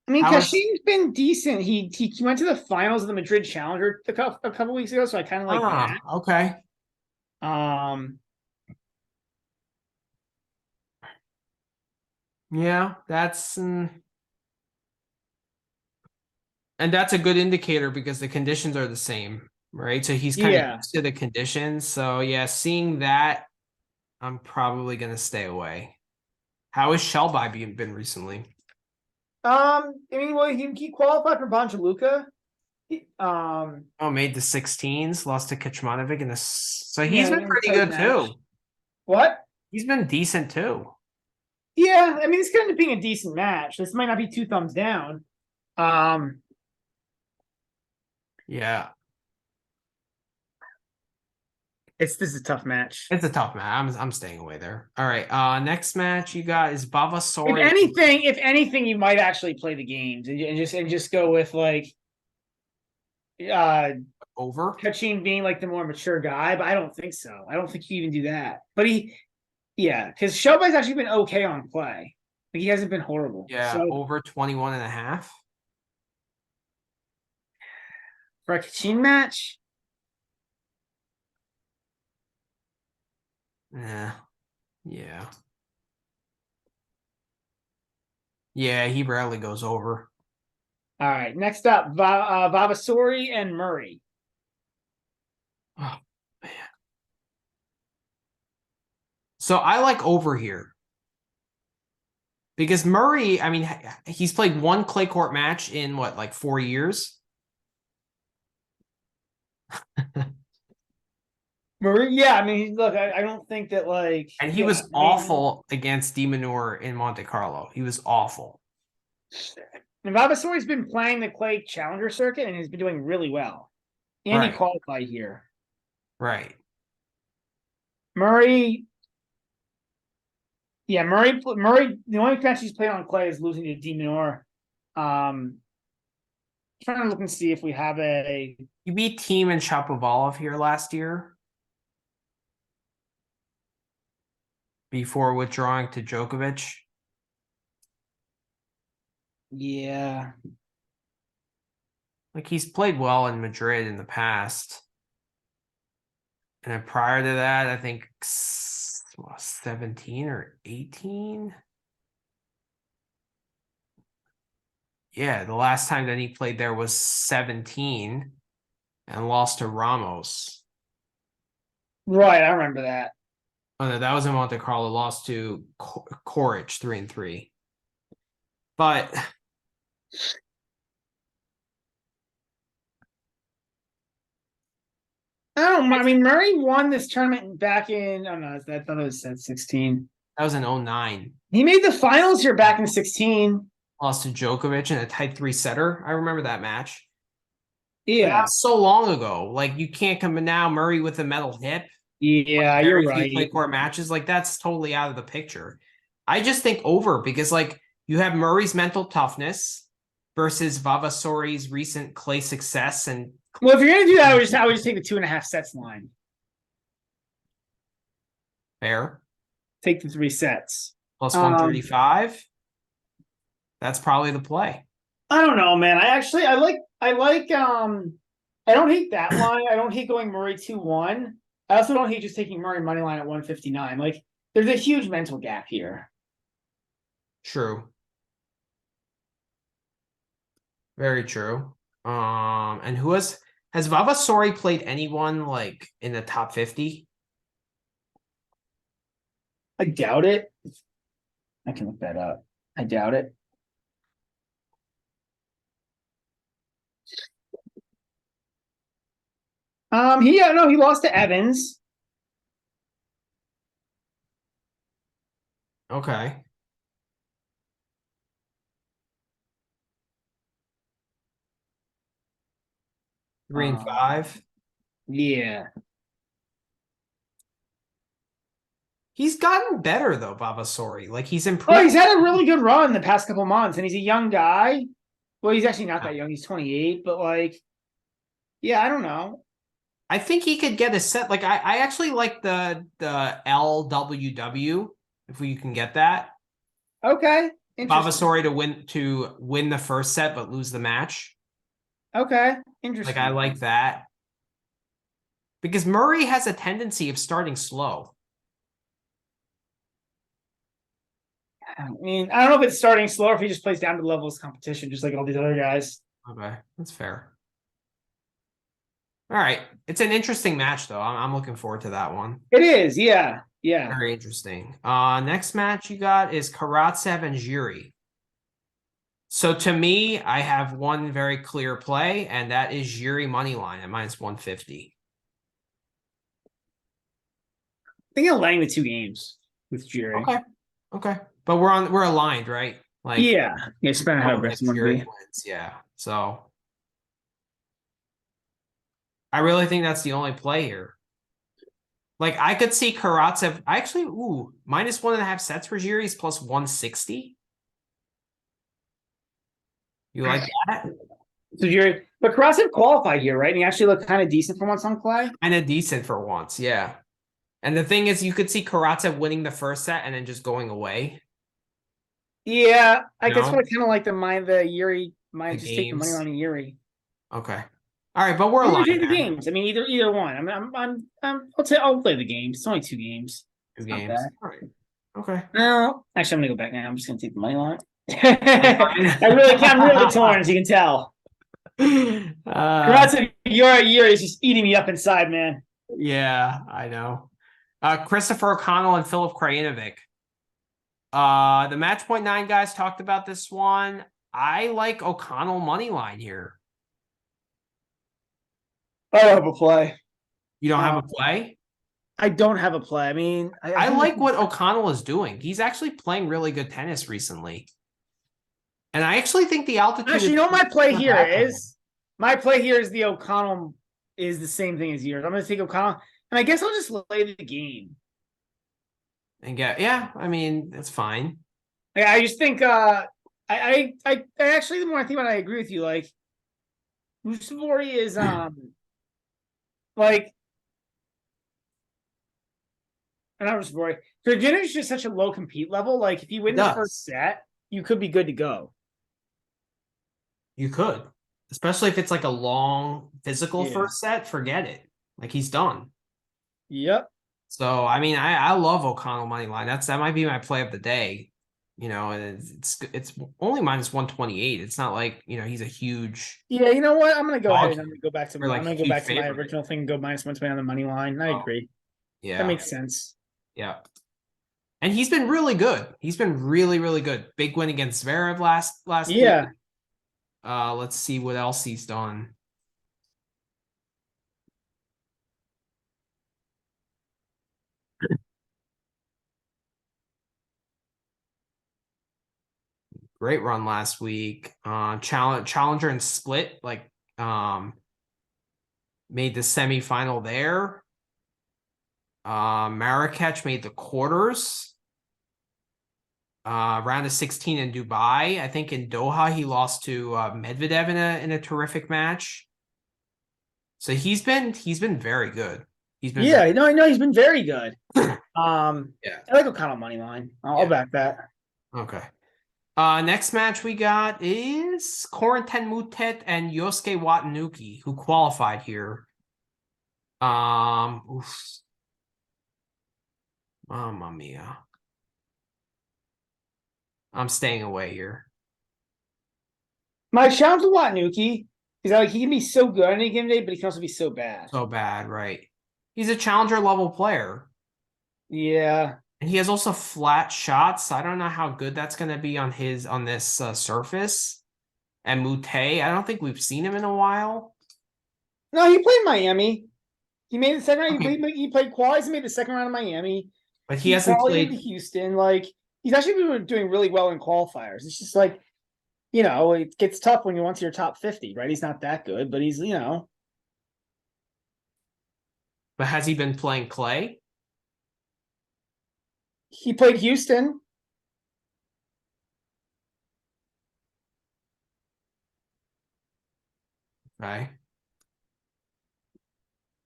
I mean, How is Kashin's been decent. He went to the finals of the Madrid Challenger a couple weeks ago, so I kind of like that. Okay. Yeah, and that's a good indicator because the conditions are the same, right? So he's kind of Yeah. used to the conditions. So yeah, seeing that, I'm probably gonna stay away. How has Shelby been recently? I mean, well, he qualified for Bonjaluka. Oh, made the 16s, lost to Kecmanovic in this. So he's Yeah, been in a pretty tight good match. too. What? He's been decent too. Yeah, I mean, it's going to being a decent match. This might not be two thumbs down. Yeah, This is a tough match. it's a tough match. I'm staying away there. All right. Next match you got is If Vavasori. anything, you might actually play the games and just go with like Over. Kachin being like the more mature guy, but I don't think so. I don't think you even do that. But because Shelby's actually been okay on play. Like, he hasn't been horrible. Yeah, So over 21.5. for a Kachin match, Yeah. Yeah. Yeah, he rarely goes over. all right. Next up, Vavasori and Murray. Oh, man. So I like over here. Because Murray, I mean, he's played one clay court match in what, like 4 years? Murray, yeah, I mean, look, I don't think that like, And he yeah, was awful against De Minaur in Monte Carlo. He was awful. And Vavasori's been playing the clay challenger circuit and he's been doing really well. And he Right. qualified here. Right. Murray, yeah, Murray. The only match he's played on clay is losing to De Minaur. Trying to look and see if we have a. You beat Team and Shapovalov here last year before withdrawing to Djokovic. Yeah. Like, he's played well in Madrid in the past. And then prior to that, I think 17 or 18. Yeah, the last time that he played there was 17 and lost to Ramos. Right, I remember that. Oh, no, that was in Monte Carlo, lost to Coric 3-3. But I mean, Murray won this tournament back in. Oh no, I thought it was at 16. that was in 09. He made the finals here back in 16. Lost to Djokovic in a tight 3-setter. I remember that match. Yeah, that's so long ago. Like, you can't come in now. Murray with a metal hip. yeah, Like, you're very few right. clay court matches. Like, that's totally out of the picture. I just think over because, like, you have Murray's mental toughness versus Vavasori's recent clay success. And Well, if you're gonna do that, I would just take the 2.5 sets line. fair. Take the 3 sets. Plus 135. That's probably the play. I don't know, man. I like I don't hate that line. I don't hate going Murray 2-1. I also don't hate just taking Murray money line at 159. Like, there's a huge mental gap here. True. Very true. And who has Vavasori played anyone like in the top 50? I doubt it. I can look that up. I doubt it. He lost to Evans. Okay. Three and 5. Yeah. He's gotten better though, Vavasori. Like, he's improved. Oh, he's had a really good run the past couple months, and he's a young guy. Well, he's actually not that young. He's 28, but like, yeah, I don't know. I think he could get a set. Like, I actually like the LWW if we can get that. Okay. Vavasori to win the first set but lose the match. Okay. Interesting. Like, I like that. Because Murray has a tendency of starting slow. I mean, I don't know if it's starting slow or if he just plays down to the level of competition, just like all these other guys. Okay, that's fair. All right. It's an interesting match, though. I'm looking forward to that one. It is, yeah. Yeah. Very interesting. Next match you got is Karatsev and Giuri. So to me, I have one very clear play, and that is Giuri money line at minus 150. I think I'm laying the 2 games with Giuri. Okay. Okay. But we're aligned, right? Like, yeah. Yeah, spend how aggressive Giuri wins. Yeah. So I really think that's the only play here. Like, I could see Karatsev actually, minus 1.5 sets for Giuri is plus 160. You like that? So but Karatsev qualified here, right? And he actually looked kind of decent for once on clay. Kind of decent for once, yeah. And the thing is, you could see Karatsev winning the first set and then just going away. Yeah, I guess what I kind of like the Giuri just take the money games. on Giuri. Okay. All right, but we're aligned. The games. I mean, either one. I mean, I'll play the games. It's only 2 games. 2 games. All right. Okay. No, actually, I'm gonna go back now. I'm just gonna take the money line. I'm really torn, as you can tell. Karatsev, Giuri is just eating me up inside, man. Yeah, I know. Christopher O'Connell and Filip Krajinovic. The match point 9 guys talked about this one. I like O'Connell money line here. I have a play. You don't have a play? I don't have a play. I mean, I like what O'Connell is doing. He's actually playing really good tennis recently. And I actually think the altitude. Actually, you know what my play here is? My play here is the O'Connell is the same thing as yours. I'm going to take O'Connell, and I guess I'll just lay the game. And I mean, that's fine. I just think I actually, the more I think about it, I agree with you. Like, Musavori is like, not Musavori. Virginia is just such a low compete level. Like, if you win the first set, you could be good to go. You could, especially if it's like a long physical first set. Forget it. Like, he's done. Yep. So I mean, I love O'Connell money line. That might be my play of the day. You know, and it's only minus 128. It's not like, you know, he's a huge. Yeah, you know what? I'm gonna go ahead and I'm gonna go back to my favorite. original thing and go minus 120 on the money line. I agree. Yeah, that makes sense. Yeah, and he's been really good. He's been really, really good. Big win against Zverev last week. Let's see what else he's done. Great run last week. Challenger and Split, like made the semifinal there. Marrakech made the quarters. Round of 16 in Dubai. I think in Doha he lost to Medvedev in a terrific match. So he's been very good. He's been he's been very good. Yeah. I like O'Connell money line. I'll back that. Okay. Next match we got is Corentin Moutet and Yosuke Watanuki, who qualified here. Oof. Mamma mia. I'm staying away here. My challenge with Watanuki is that, like, he can be so good on any given day, but he can also be so bad. So bad, right? He's a challenger level player. Yeah. And he has also flat shots. I don't know how good that's going to be on this surface. And Moutet, I don't think we've seen him in a while. No, he played Miami. He made the second round. Okay. He played qualies and made the second round of Miami. But he hasn't played Houston. Like, he's actually been doing really well in qualifiers. It's just like, you know, it gets tough when you're once your top 50, right? He's not that good, but he's, you know. But has he been playing clay? He played Houston. Okay.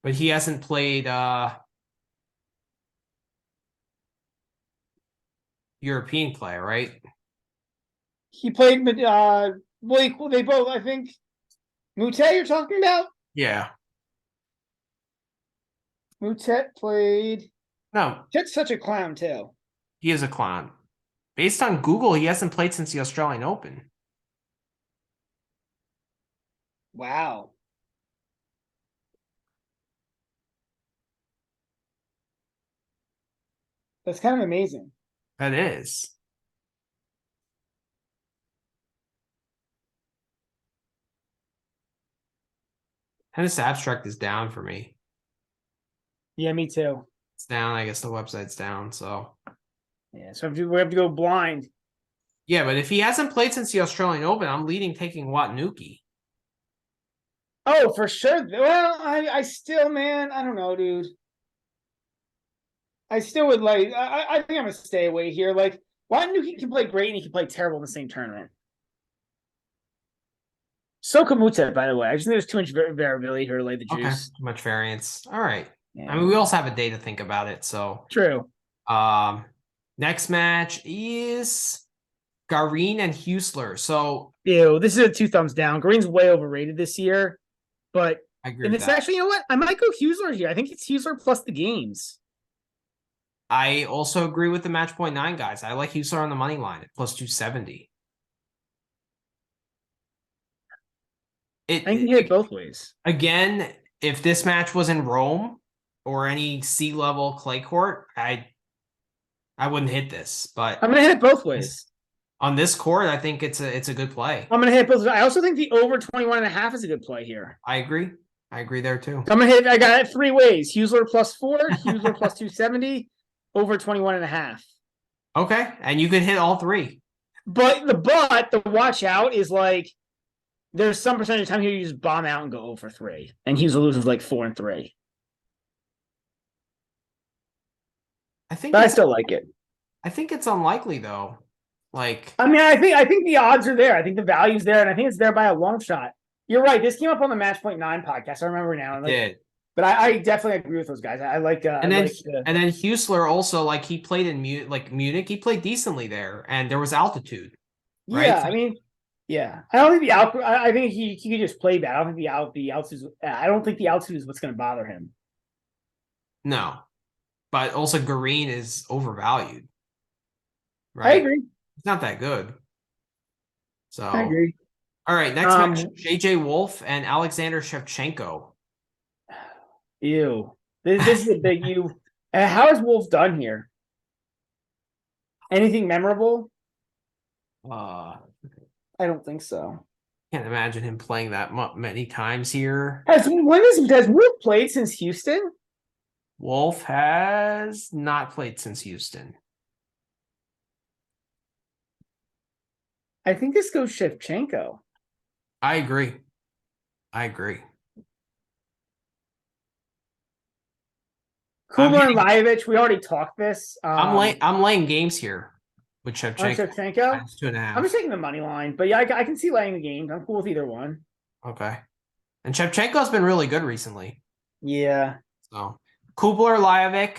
But he hasn't played European clay, right? He played they both, I think. Moutet you're talking about? Yeah. Moutet played. No. Moutet's such a clown too. He is a clown. Based on Google, he hasn't played since the Australian Open. Wow. That's kind of amazing. That is. Tennis Abstract is down for me. Yeah, me too. It's down. I guess the website's down, so. Yeah, so we have to go blind. Yeah, but if he hasn't played since the Australian Open, I'm leading taking Watanuki. Oh, for sure. Well, I still, man, I don't know, dude. I still would like. I think I'm gonna stay away here. Like, Watanuki can play great and he can play terrible in the same tournament. So can Moutet, by the way. I just think there's too much variability here to lay the juice. Okay, too much variance. All right. Yeah. I mean, we also have a day to think about it, so. True. Next match is Garin and Husler. So, ew, this is a 2 thumbs down. Garin's way overrated this year, but I agree. And it's actually, you know what? I might go Husler here. I think it's Husler plus the games. I also agree with the match point 9 guys. I like Husler on the money line at plus 270. I think you hit both ways. Again, if this match was in Rome or any sea level clay court, I wouldn't hit this, but I'm gonna hit it both ways. on this court, I think it's a good play. I'm gonna hit both. I also think the over 21.5 is a good play here. I agree. I agree there too. So I'm gonna hit. I got it 3 ways: Husler +4, Husler +270, over 21.5. Okay, and you can hit all three. But the watch out is like there's some percentage of time here you just bomb out and go 0 for 3, and Husler loses like 4 and 3. But I still like it. I think it's unlikely though. Like, I mean, I think the odds are there. I think the value's there, and I think it's there by a long shot. You're right. This came up on the Match Point 9 podcast. I remember now. it did. But I definitely agree with those guys. I like. And then Husler also, like, he played in Munich. He played decently there, and there was altitude. Right? Yeah, I mean, yeah. I don't think the altitude. I think he could just play bad. I don't think the altitude. I don't think the altitude is what's going to bother him. No, but also Green is overvalued. Right? I agree. He's not that good. So I agree. All right, next match: JJ Wolf and Alexander Shevchenko. Ew. This is a big ew. How is Wolf done here? Anything memorable? I don't think so. Can't imagine him playing that many times here. Has Wolf played since Houston? Wolf has not played since Houston. I think this goes Shevchenko. I agree. Kubler and Lajovic, we already talked this. I'm laying games here with Shevchenko. I'm just taking the money line, but yeah, I can see laying the games. I'm cool with either one. Okay. And Shevchenko's been really good recently. Yeah. So Kubler, Lajovic.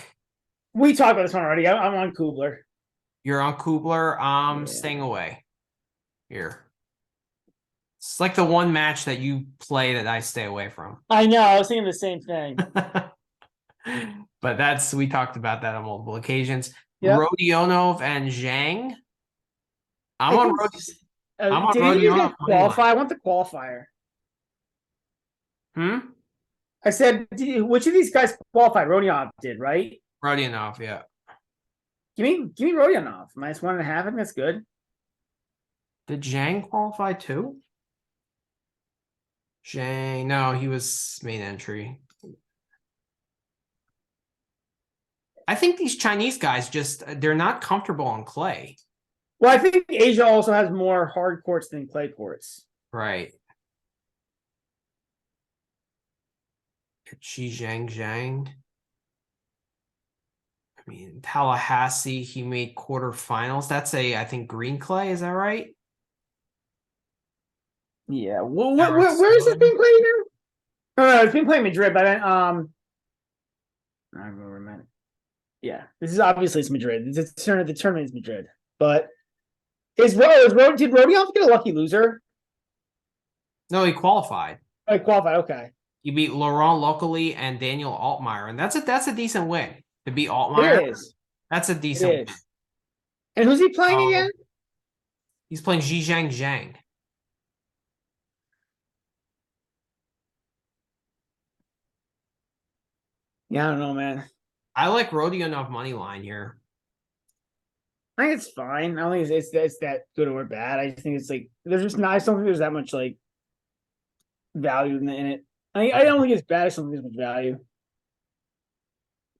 We talked about this one already. I'm on Kubler. You're on Kubler. I'm staying away here. It's like the one match that you play that I stay away from. I know. I was thinking the same thing. But we talked about that on multiple occasions. Yep. Rodionov and Zhang. I'm on Rodionov. Qualify? I want the qualifier. I said, which of these guys qualified? Rodionov did, right? Rodionov, yeah. Give me Rodionov. -1.5. I think that's good. Did Zhang qualify too? Zhang, no, he was main entry. I think these Chinese guys they're not comfortable on clay. Well, I think Asia also has more hard courts than clay courts. Right. Zhang. I mean, Tallahassee, he made quarterfinals. That's I think green clay. Is that right? Yeah. Well, where is this being played now? No, it's being played in Madrid, but I remember, man. Yeah, this is obviously it's Madrid. The tournament is Madrid, but did Rodionov get a lucky loser? No, he qualified. Oh, he qualified. Okay. He beat Laurent Locally and Daniel Altmaier, and that's a decent win to beat Altmaier. It is. That's a decent win. And who's he playing again? He's playing Zhang. Yeah, I don't know, man. I like Rodionov money line here. I think it's fine. I don't think it's that good or bad. I just think it's like there's just not. I don't think there's that much like value in it. I don't think it's bad. I just don't think there's much value.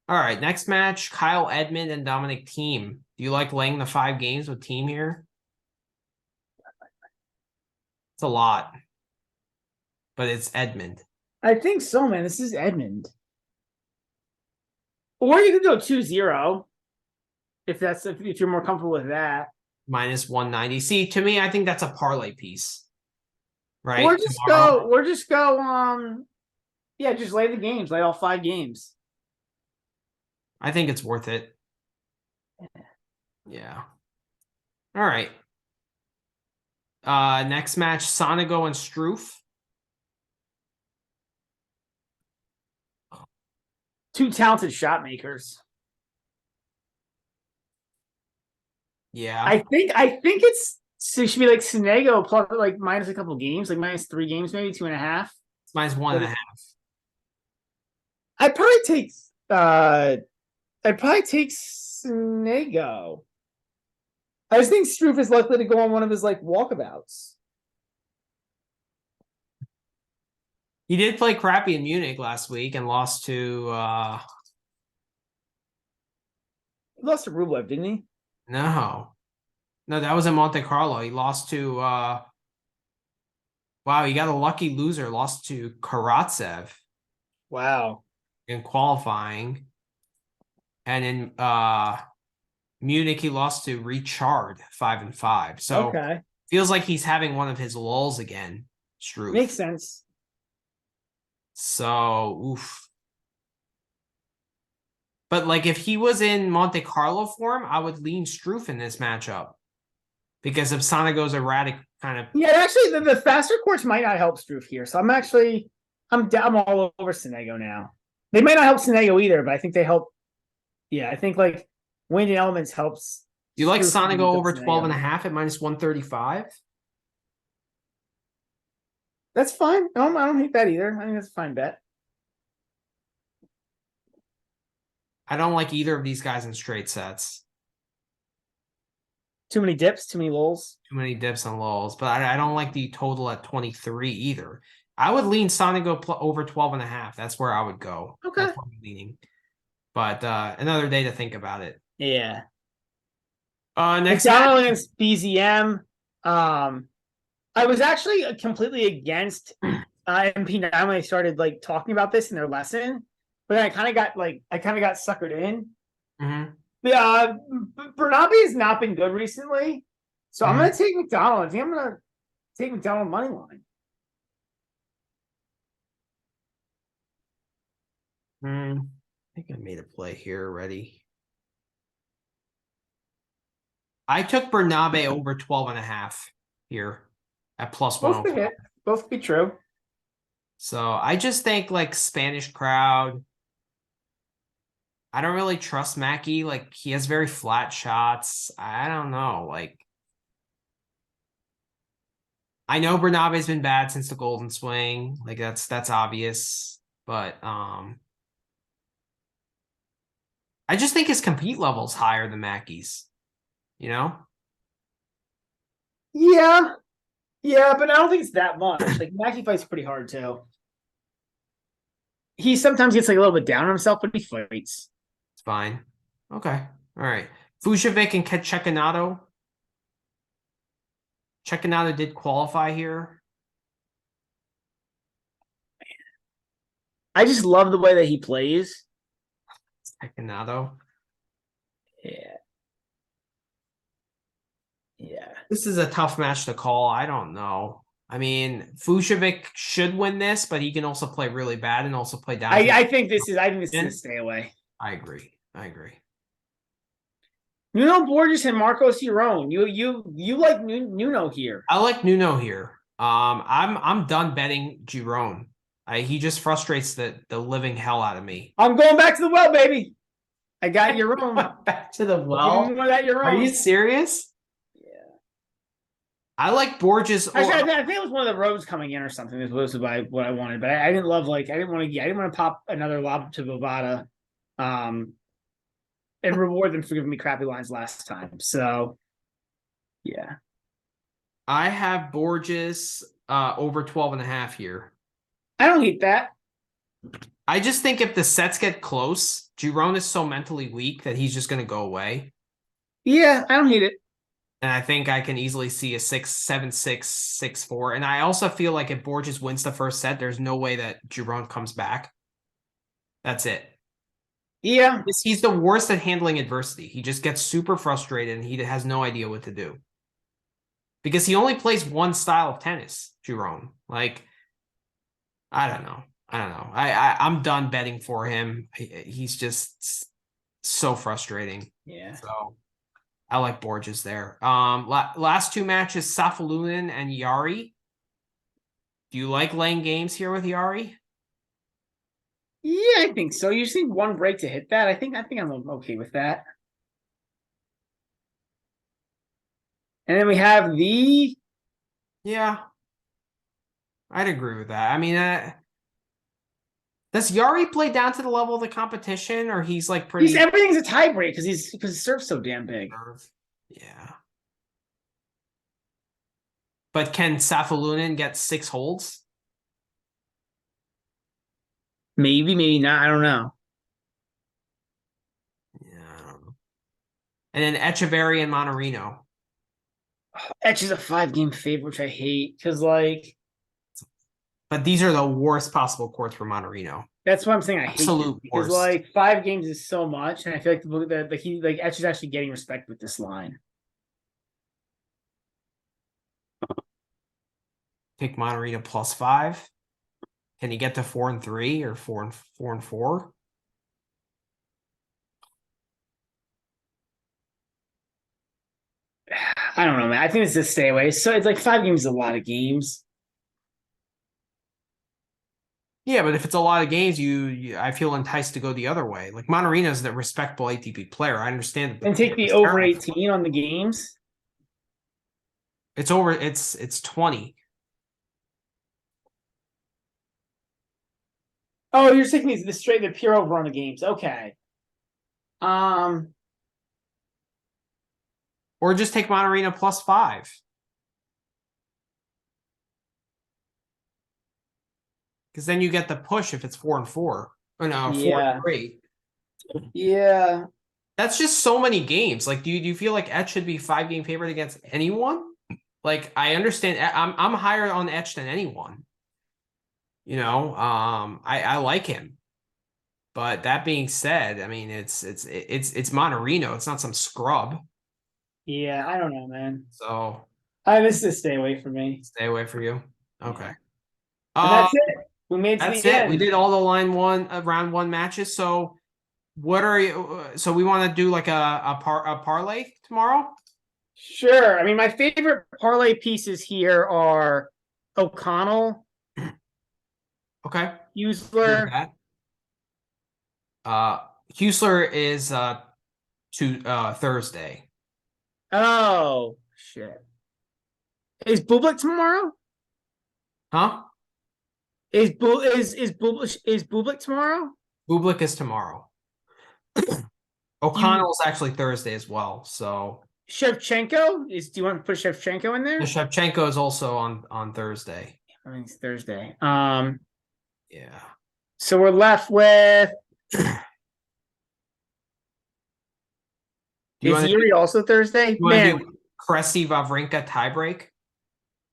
All right, next match: Kyle Edmund and Dominic Thiem. Do you like laying the 5 games with Thiem here? It's a lot, but it's Edmund. I think so, man. This is Edmund. Or you could go 2-0 if you're more comfortable with that. -190. See, to me, I think that's a parlay piece. Right? Or just go, just lay the games, lay all 5 games. I think it's worth it. Yeah. All right. Next match, Sonego and Struff. 2 talented shot makers. Yeah. I think it should be like Sonego plus like minus a couple games, like -3 games, maybe 2.5. It's -1.5. I'd probably take I'd probably take Snego. I just think Struff is likely to go on one of his like walkabouts. He did play crappy in Munich last week and lost to He lost to Rublev, didn't he? no. No, that was in Monte Carlo. He lost to wow, he got a lucky loser, lost to Karatsev Wow. in qualifying. And in Munich, he lost to Richard 5-5. So Okay. feels like he's having one of his lulls again, Struff. Makes sense. So, oof. But like if he was in Monte Carlo form, I would lean Struff in this matchup because of Sonego's erratic kind of. Yeah, actually, the faster courts might not help Struff here. So I'm all over Sonego now. They might not help Sonego either, but I think they help. Yeah, I think like wind and elements helps. Do you like Struff Sonego over Sonego. 12.5 at -135? That's fine. I don't hate that either. I think that's a fine bet. I don't like either of these guys in straight sets. Too many dips, too many lulls. Too many dips and lulls, but I don't like the total at 23 either. I would lean Sonego over 12.5. That's where I would go. Okay. That's where I'm leaning. But another day to think about it. Yeah. Next McDonald against BZM. I was actually completely against MP9 when they started like talking about this in their lesson, but then I kind of got suckered in. Mm-hmm. Yeah, Bernabe has not been good recently, so I'm gonna take McDonald. I think I'm gonna take McDonald money line. I think I made a play here already. I took Bernabe over 12.5 here at +105. Both could be true. So I just think like Spanish crowd. I don't really trust Mackey. Like he has very flat shots. I don't know. Like I know Bernabe's been bad since the Golden Swing. Like that's obvious. But I just think his compete level's higher than Mackey's. You know? Yeah, but I don't think it's that much. Like Mackey fights pretty hard too. He sometimes gets like a little bit down on himself, but he fights. It's fine. Okay. All right. Fujovic and Cecchinato. Cecchinato did qualify here. I just love the way that he plays. Cecchinato. Yeah. Yeah. This is a tough match to call. I don't know. I mean, Fujovic should win this, but he can also play really bad and also play down. I think this is a stay away. I agree. Nuno Borges and Marcos Giron. You like Nuno here. I like Nuno here. I'm done betting Giron. He just frustrates the living hell out of me. I'm going back to the well, baby. I got Giron. Back to the well. Are you serious? Yeah. I like Borges. Actually, I think it was one of the roads coming in or something. This was what I wanted, but I didn't love I didn't want to pop another lob to Bovada, and reward them for giving me crappy lines last time. So, yeah. I have Borges over 12.5 here. I don't hate that. I just think if the sets get close, Giron is so mentally weak that he's just going to go away. Yeah, I don't hate it. And I think I can easily see a 6-7-6, 6-4. And I also feel like if Borges wins the first set, there's no way that Giron comes back. That's it. Yeah. He's the worst at handling adversity. He just gets super frustrated and he has no idea what to do. Because he only plays one style of tennis, Giron. Like, I don't know. I'm done betting for him. He's just so frustrating. Yeah. So I like Borges there. Last two matches, Safalunin and Yari. Do you like laying games here with Yari? Yeah, I think so. You just need one break to hit that. I think I'm okay with that. And then we have Yeah. I'd agree with that. I mean, the Does Yari play down to the level of the competition, or he's like pretty? Everything's a tiebreak because his serve's so damn big. Yeah. But can Safalunin get 6 holds? Maybe, maybe not. I don't know. Yeah. And then Echeverry and Monterino. Etch is a 5-game favorite, which I hate because like. But these are the worst possible courts for Monterino. That's what I'm saying. I hate Absolute because worst. like 5 games is so much, and I feel like the Etch is actually getting respect with this line. Take Monterino +5. Can he get to 4-3 or 4-4? I don't know, man. I think it's a stay away. So it's like 5 games is a lot of games. Yeah, but if it's a lot of games, I feel enticed to go the other way. Like Monterino is the respectable ATP player. I understand. And take the over 18 on the games. It's over. It's 20. Oh, you're taking the pure over on the games. Okay. Or just take Monterino +5. Because then you get the push if it's 4-4. Or no, Yeah. 4-3. Yeah. That's just so many games. Like, do you feel like Etch should be 5-game favorite against anyone? Like, I understand. I'm higher on Etch than anyone. You know, I like him. But that being said, I mean, it's Monterino. It's not some scrub. Yeah, I don't know, man. So This is a stay away from me. stay away for you. Okay. Yeah. And that's it. We made it to That's the it. end. We did all the round 1 matches. So what are you? So we want to do like a parlay tomorrow. Sure. I mean, my favorite parlay pieces here are O'Connell, Okay. Huesler. Huesler is to Thursday. Oh shit! Is Bublik tomorrow? Huh? Is Bublik tomorrow? Bublik is tomorrow. O'Connell's actually Thursday as well. So Shevchenko do you want to put Shevchenko in there? the Shevchenko is also on Thursday. I think it's Thursday. Yeah. So we're left with. Is Yuri also Thursday? You want to do Cressy Wawrinka tiebreak?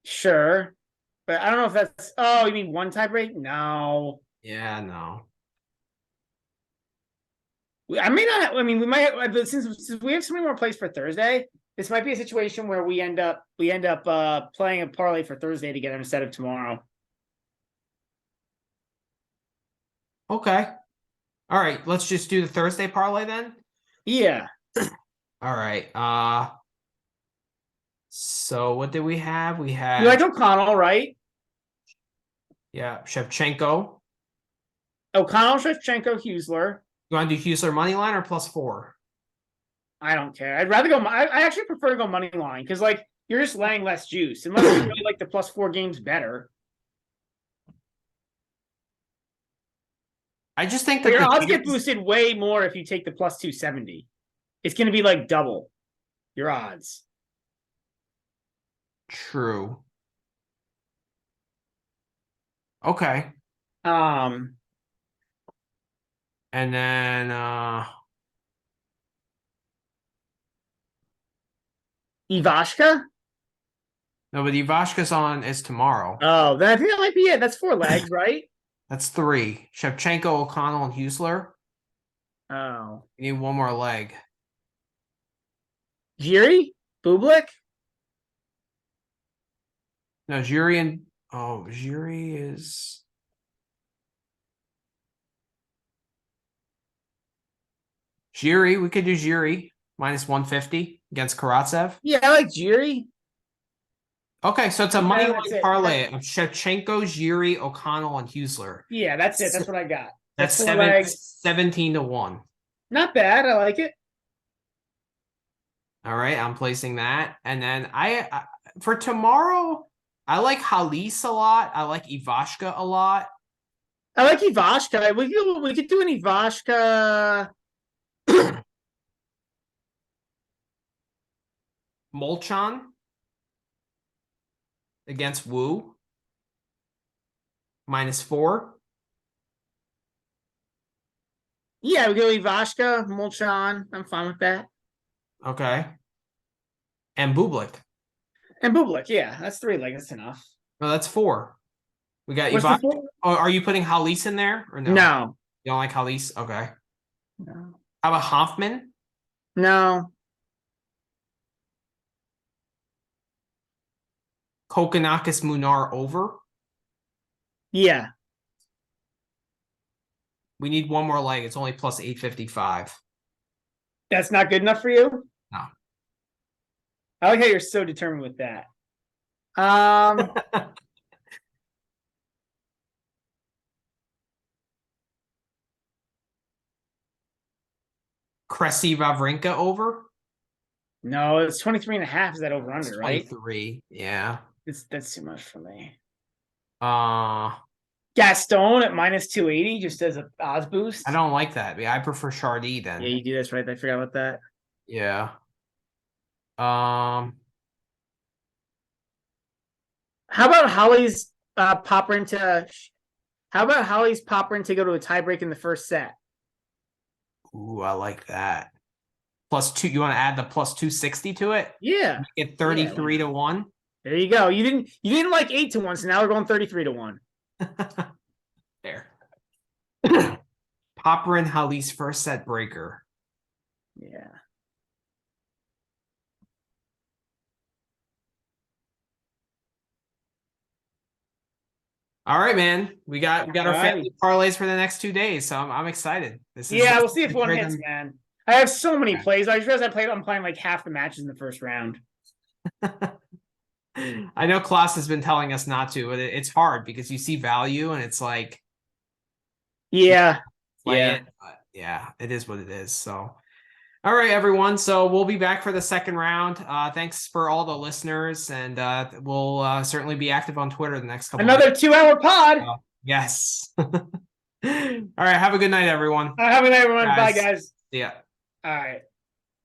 Sure, but I don't know if that's. Oh, you mean one tiebreak? No. Yeah, no. I may not. I mean, we might. But since we have so many more plays for Thursday, this might be a situation where we end up playing a parlay for Thursday together instead of tomorrow. Okay. All right. Let's just do the Thursday parlay then. Yeah. All right. So what did we have? We had You like O'Connell, right? Yeah, Shevchenko. O'Connell, Shevchenko, Huesler. You want to do Huesler money line or +4? I don't care. I'd rather go. I actually prefer to go money line because like you're just laying less juice unless you really like the +4 games better. I just think that your odds get boosted way more if you take the +270. It's going to be like double your odds. True. Okay. And then Ivashka? No, but Ivashka's is tomorrow. Oh, then I think that might be it. That's 4 legs, right? That's 3. Shevchenko, O'Connell, and Huesler. Oh. You need one more leg. Jiri? Bublik? No, Jiri is Jiri. We could do Jiri -150 against Karatsev. Yeah, I like Jiri. Okay, so it's a money line parlay of Shevchenko, Jiri, O'Connell, and Huesler. Yeah, that's it. That's what I got. That's 17-1. Not bad. I like it. All right, I'm placing that. And then I for tomorrow, I like Halis a lot. I like Ivashka a lot. I like Ivashka. We could do an Ivashka. Molchan against Wu. -4. Yeah, we go Ivashka, Molchan. I'm fine with that. Okay. And Bublik. And Bublik, yeah, that's 3 legs. That's enough. No, that's 4. We got What's Ivan. the 4? Oh, are you putting Halis in there or no? No. You don't like Halis? Okay. No. How about Hoffman? No. Kokonakis Munar over. Yeah. We need one more leg. It's only plus 855. That's not good enough for you? No. I like how you're so determined with that. Cressy Wawrinka over. No, it's 23.5. Is that over under, right? 23. Yeah. That's too much for me. Uh Gaston at -280 just as a odds boost. I don't like that. I prefer Chardy then. Yeah, you do. That's right. I forgot about that. Yeah. How about Holly's popper into? How about Holly's popper to go to a tiebreak in the first set? Ooh, I like that. +2. You want to add the +260 to it? Yeah. Get 33 to 1. There you go. You didn't like 8 to 1, so now we're going 33 to 1. There. Popper and Halis first set breaker. Yeah. All right, man. We got our family parlays for the next 2 days, so I'm excited. We'll see if one hits, man. I have so many plays. I just realized I'm playing like half the matches in the first round. I know Klaus has been telling us not to, but it's hard because you see value and it's like, yeah, yeah, it is what it is. So, all right, everyone. So we'll be back for the second round. Thanks for all the listeners, and we'll certainly be active on Twitter the next couple. Another 2-hour pod. Yes. All right. Have a good night, everyone. Have a good night, everyone. Bye, guys. See ya. All right.